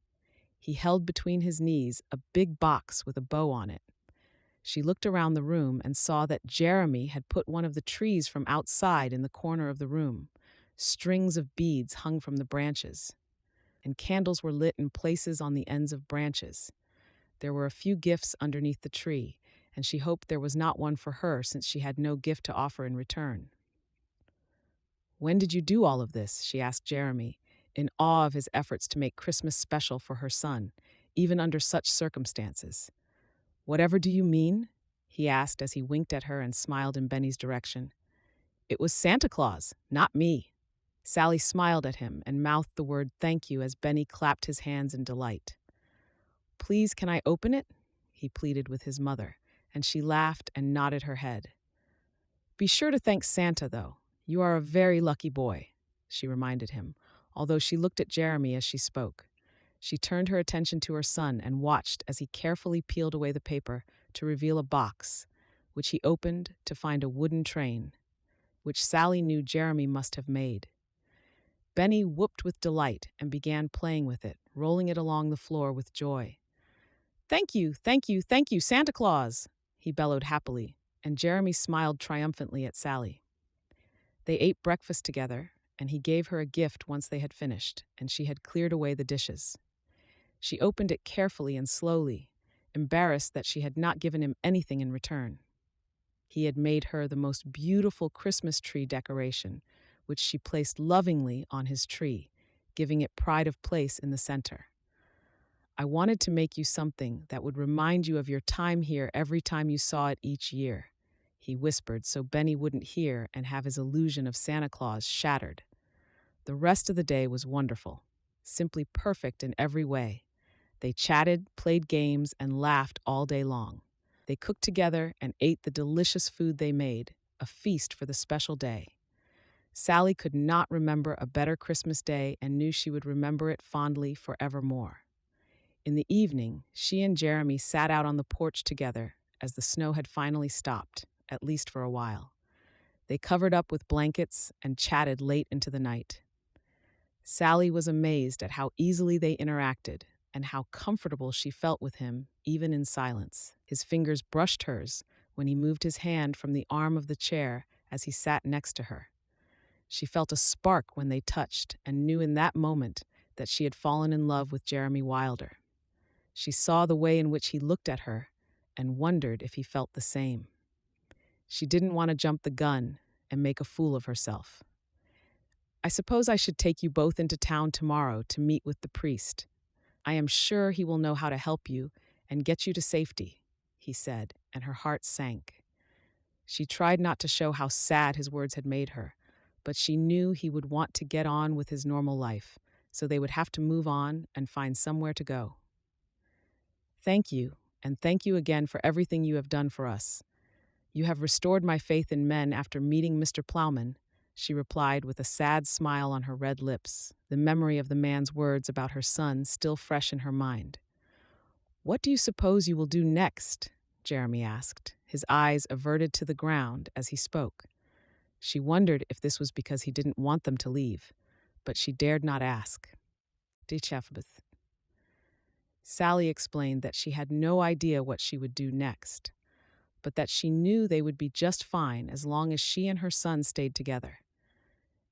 Speaker 1: He held between his knees a big box with a bow on it. She looked around the room and saw that Jeremy had put one of the trees from outside in the corner of the room. Strings of beads hung from the branches, and candles were lit in places on the ends of branches. There were a few gifts underneath the tree, and she hoped there was not one for her since she had no gift to offer in return. "When did you do all of this?" she asked Jeremy, in awe of his efforts to make Christmas special for her son, even under such circumstances. "Whatever do you mean?" he asked as he winked at her and smiled in Benny's direction. "It was Santa Claus, not me." Sally smiled at him and mouthed the word thank you as Benny clapped his hands in delight. "Please, can I open it?" he pleaded with his mother, and she laughed and nodded her head. "Be sure to thank Santa, though. You are a very lucky boy," she reminded him, although she looked at Jeremy as she spoke. She turned her attention to her son and watched as he carefully peeled away the paper to reveal a box, which he opened to find a wooden train, which Sally knew Jeremy must have made. Benny whooped with delight and began playing with it, rolling it along the floor with joy. "Thank you, thank you, thank you, Santa Claus!" he bellowed happily, and Jeremy smiled triumphantly at Sally. They ate breakfast together, and he gave her a gift once they had finished, and she had cleared away the dishes. She opened it carefully and slowly, embarrassed that she had not given him anything in return. He had made her the most beautiful Christmas tree decoration, which she placed lovingly on his tree, giving it pride of place in the center. "I wanted to make you something that would remind you of your time here every time you saw it each year," he whispered so Benny wouldn't hear and have his illusion of Santa Claus shattered. The rest of the day was wonderful, simply perfect in every way. They chatted, played games, and laughed all day long. They cooked together and ate the delicious food they made, a feast for the special day. Sally could not remember a better Christmas day and knew she would remember it fondly forevermore. In the evening, she and Jeremy sat out on the porch together as the snow had finally stopped, at least for a while. They covered up with blankets and chatted late into the night. Sally was amazed at how easily they interacted and how comfortable she felt with him, even in silence. His fingers brushed hers when he moved his hand from the arm of the chair as he sat next to her. She felt a spark when they touched and knew in that moment that she had fallen in love with Jeremy Wilder. She saw the way in which he looked at her and wondered if he felt the same. She didn't want to jump the gun and make a fool of herself. "I suppose I should take you both into town tomorrow to meet with the priest. I am sure he will know how to help you and get you to safety," he said, and her heart sank. She tried not to show how sad his words had made her, but she knew he would want to get on with his normal life, so they would have to move on and find somewhere to go. "Thank you, and thank you again for everything you have done for us. You have restored my faith in men after meeting Mr. Ploughman," she replied with a sad smile on her red lips, the memory of the man's words about her son still fresh in her mind. "What do you suppose you will do next?" Jeremy asked, his eyes averted to the ground as he spoke. She wondered if this was because he didn't want them to leave, but she dared not ask. Sally explained that she had no idea what she would do next, but that she knew they would be just fine as long as she and her son stayed together.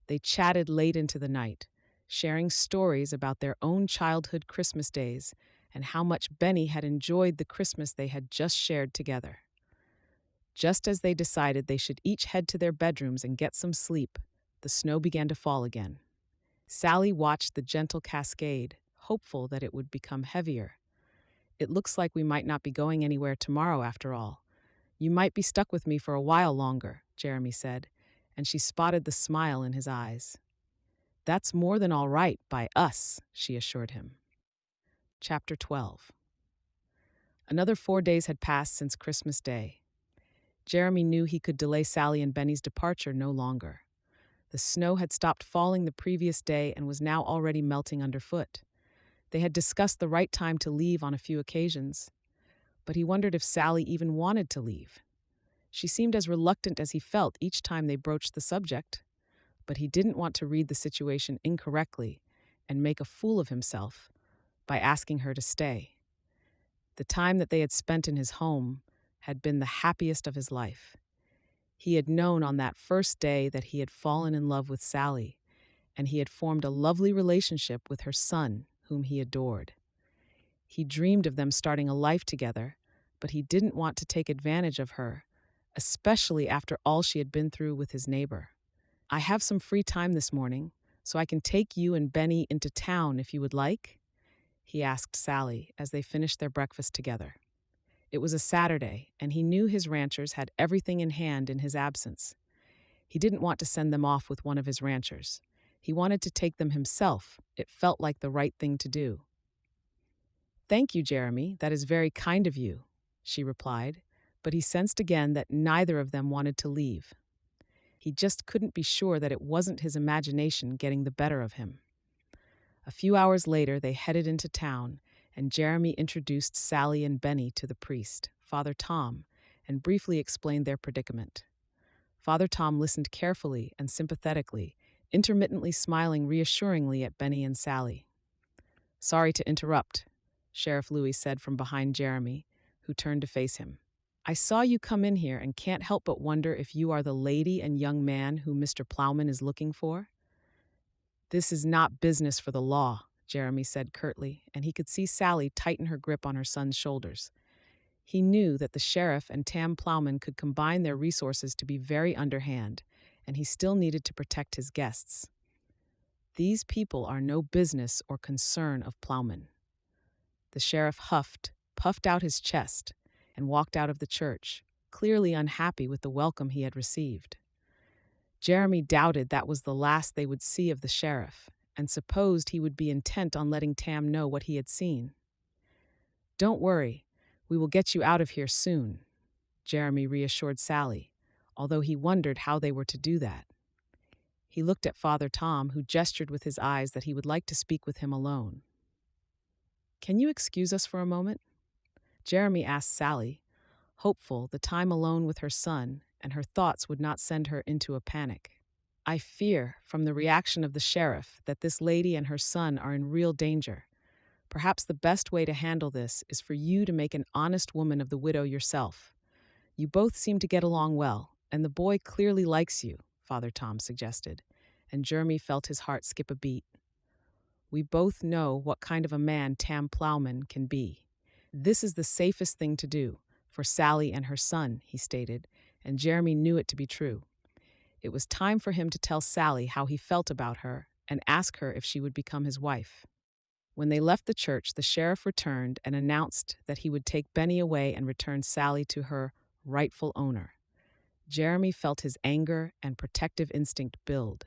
Speaker 1: They chatted late into the night, sharing stories about their own childhood Christmas days and how much Benny had enjoyed the Christmas they had just shared together. Just as they decided they should each head to their bedrooms and get some sleep, the snow began to fall again. Sally watched the gentle cascade, hopeful that it would become heavier. "It looks like we might not be going anywhere tomorrow after all. You might be stuck with me for a while longer," Jeremy said, and she spotted the smile in his eyes. "That's more than all right by us," she assured him. Chapter 12. Another 4 days had passed since Christmas Day. Jeremy knew he could delay Sally and Benny's departure no longer. The snow had stopped falling the previous day and was now already melting underfoot. They had discussed the right time to leave on a few occasions, but he wondered if Sally even wanted to leave. She seemed as reluctant as he felt each time they broached the subject, but he didn't want to read the situation incorrectly and make a fool of himself by asking her to stay. The time that they had spent in his home had been the happiest of his life. He had known on that first day that he had fallen in love with Sally, and he had formed a lovely relationship with her son, whom he adored. He dreamed of them starting a life together, but he didn't want to take advantage of her, especially after all she had been through with his neighbor. "I have some free time this morning, so I can take you and Benny into town if you would like?" he asked Sally as they finished their breakfast together. It was a Saturday, and he knew his ranchers had everything in hand in his absence. He didn't want to send them off with one of his ranchers. He wanted to take them himself. It felt like the right thing to do. "Thank you, Jeremy. That is very kind of you," she replied, but he sensed again that neither of them wanted to leave. He just couldn't be sure that it wasn't his imagination getting the better of him. A few hours later, they headed into town, and Jeremy introduced Sally and Benny to the priest, Father Tom, and briefly explained their predicament. Father Tom listened carefully and sympathetically, intermittently smiling reassuringly at Benny and Sally. "Sorry to interrupt," Sheriff Louis said from behind Jeremy, who turned to face him. "I saw you come in here and can't help but wonder if you are the lady and young man who Mr. Ploughman is looking for." "This is not business for the law," Jeremy said curtly, and he could see Sally tighten her grip on her son's shoulders. He knew that the sheriff and Tam Ploughman could combine their resources to be very underhand, and he still needed to protect his guests. "These people are no business or concern of Ploughman." The sheriff huffed, puffed out his chest, and walked out of the church, clearly unhappy with the welcome he had received. Jeremy doubted that was the last they would see of the sheriff, and supposed he would be intent on letting Tam know what he had seen. "Don't worry, we will get you out of here soon," Jeremy reassured Sally, although he wondered how they were to do that. He looked at Father Tom, who gestured with his eyes that he would like to speak with him alone. "Can you excuse us for a moment?" Jeremy asked Sally, hopeful the time alone with her son and her thoughts would not send her into a panic. "I fear, from the reaction of the sheriff, that this lady and her son are in real danger. Perhaps the best way to handle this is for you to make an honest woman of the widow yourself. You both seem to get along well, and the boy clearly likes you," Father Tom suggested, and Jeremy felt his heart skip a beat. "We both know what kind of a man Tam Ploughman can be. This is the safest thing to do, for Sally and her son," he stated, and Jeremy knew it to be true. It was time for him to tell Sally how he felt about her and ask her if she would become his wife. When they left the church, the sheriff returned and announced that he would take Benny away and return Sally to her rightful owner. Jeremy felt his anger and protective instinct build.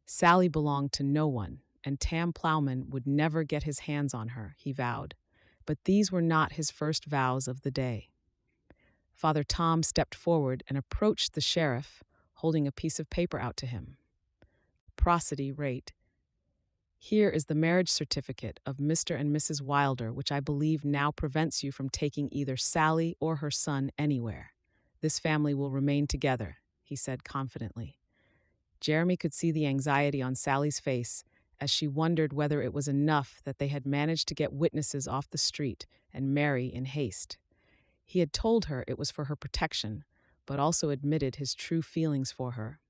Speaker 1: Sally belonged to no one, and Tam Ploughman would never get his hands on her, he vowed. But these were not his first vows of the day. Father Tom stepped forward and approached the sheriff, holding a piece of paper out to him. "Prosody rate. Here is the marriage certificate of Mr. and Mrs. Wilder, which I believe now prevents you from taking either Sally or her son anywhere. This family will remain together," he said confidently. Jeremy could see the anxiety on Sally's face as she wondered whether it was enough that they had managed to get witnesses off the street and marry in haste. He had told her it was for her protection, but also admitted his true feelings for her.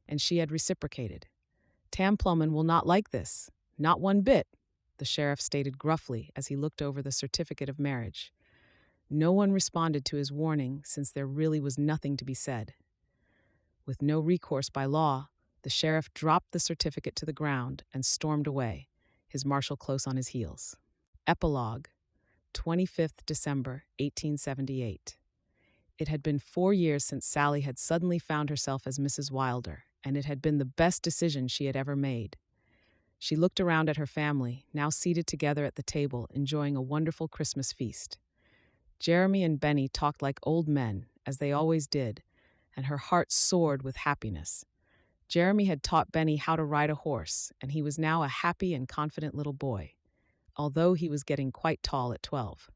Speaker 1: And she had reciprocated. "Tam Ploughman will not like this, not one bit," the sheriff stated gruffly as he looked over the certificate of marriage. No one responded to his warning, since there really was nothing to be said. With no recourse by law, the sheriff dropped the certificate to the ground and stormed away, his marshal close on his heels. Epilogue, 25th December, 1878. It had been 4 years since Sally had suddenly found herself as Mrs. Wilder, and it had been the best decision she had ever made. She looked around at her family, now seated together at the table, enjoying a wonderful Christmas feast. Jeremy and Benny talked like old men, as they always did, and her heart soared with happiness. Jeremy had taught Benny how to ride a horse, and he was now a happy and confident little boy. although he was getting quite tall at 12.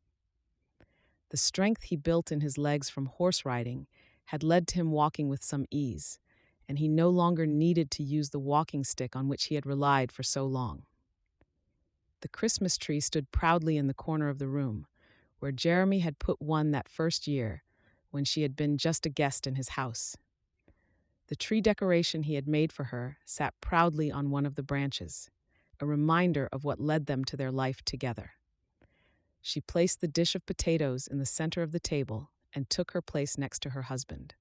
Speaker 1: The strength he built in his legs from horse riding had led to him walking with some ease, and he no longer needed to use the walking stick on which he had relied for so long. The Christmas tree stood proudly in the corner of the room, where Jeremy had put one that first year, when she had been just a guest in his house. The tree decoration he had made for her sat proudly on one of the branches, a reminder of what led them to their life together. She placed the dish of potatoes in the center of the table and took her place next to her husband.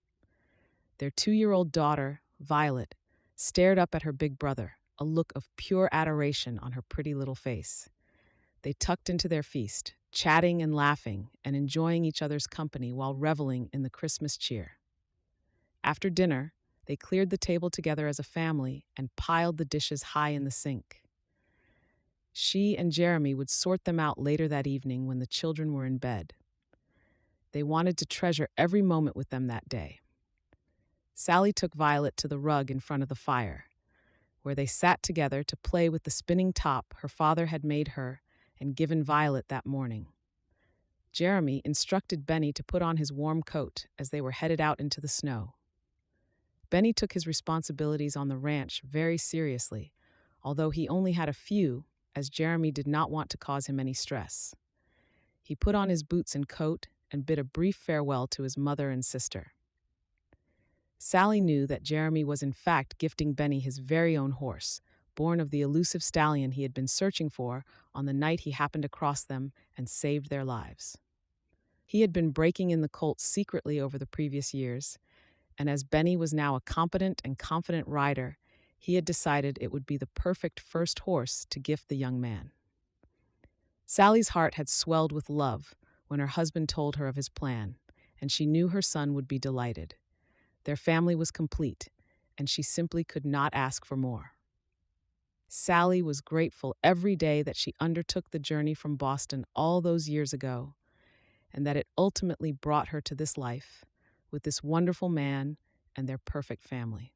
Speaker 1: Their 2-year-old daughter, Violet, stared up at her big brother, a look of pure adoration on her pretty little face. They tucked into their feast, chatting and laughing and enjoying each other's company while reveling in the Christmas cheer. After dinner, they cleared the table together as a family and piled the dishes high in the sink. She and Jeremy would sort them out later that evening when the children were in bed. They wanted to treasure every moment with them that day. Sally took Violet to the rug in front of the fire, where they sat together to play with the spinning top her father had made her and given Violet that morning. Jeremy instructed Benny to put on his warm coat as they were headed out into the snow. Benny took his responsibilities on the ranch very seriously, although he only had a few, as Jeremy did not want to cause him any stress. He put on his boots and coat and bid a brief farewell to his mother and sister. Sally knew that Jeremy was in fact gifting Benny his very own horse, born of the elusive stallion he had been searching for on the night he happened across them and saved their lives. He had been breaking in the colt secretly over the previous years, and as Benny was now a competent and confident rider, he had decided it would be the perfect first horse to gift the young man. Sally's heart had swelled with love when her husband told her of his plan, and she knew her son would be delighted. Their family was complete, and she simply could not ask for more. Sally was grateful every day that she undertook the journey from Boston all those years ago, and that it ultimately brought her to this life, with this wonderful man and their perfect family.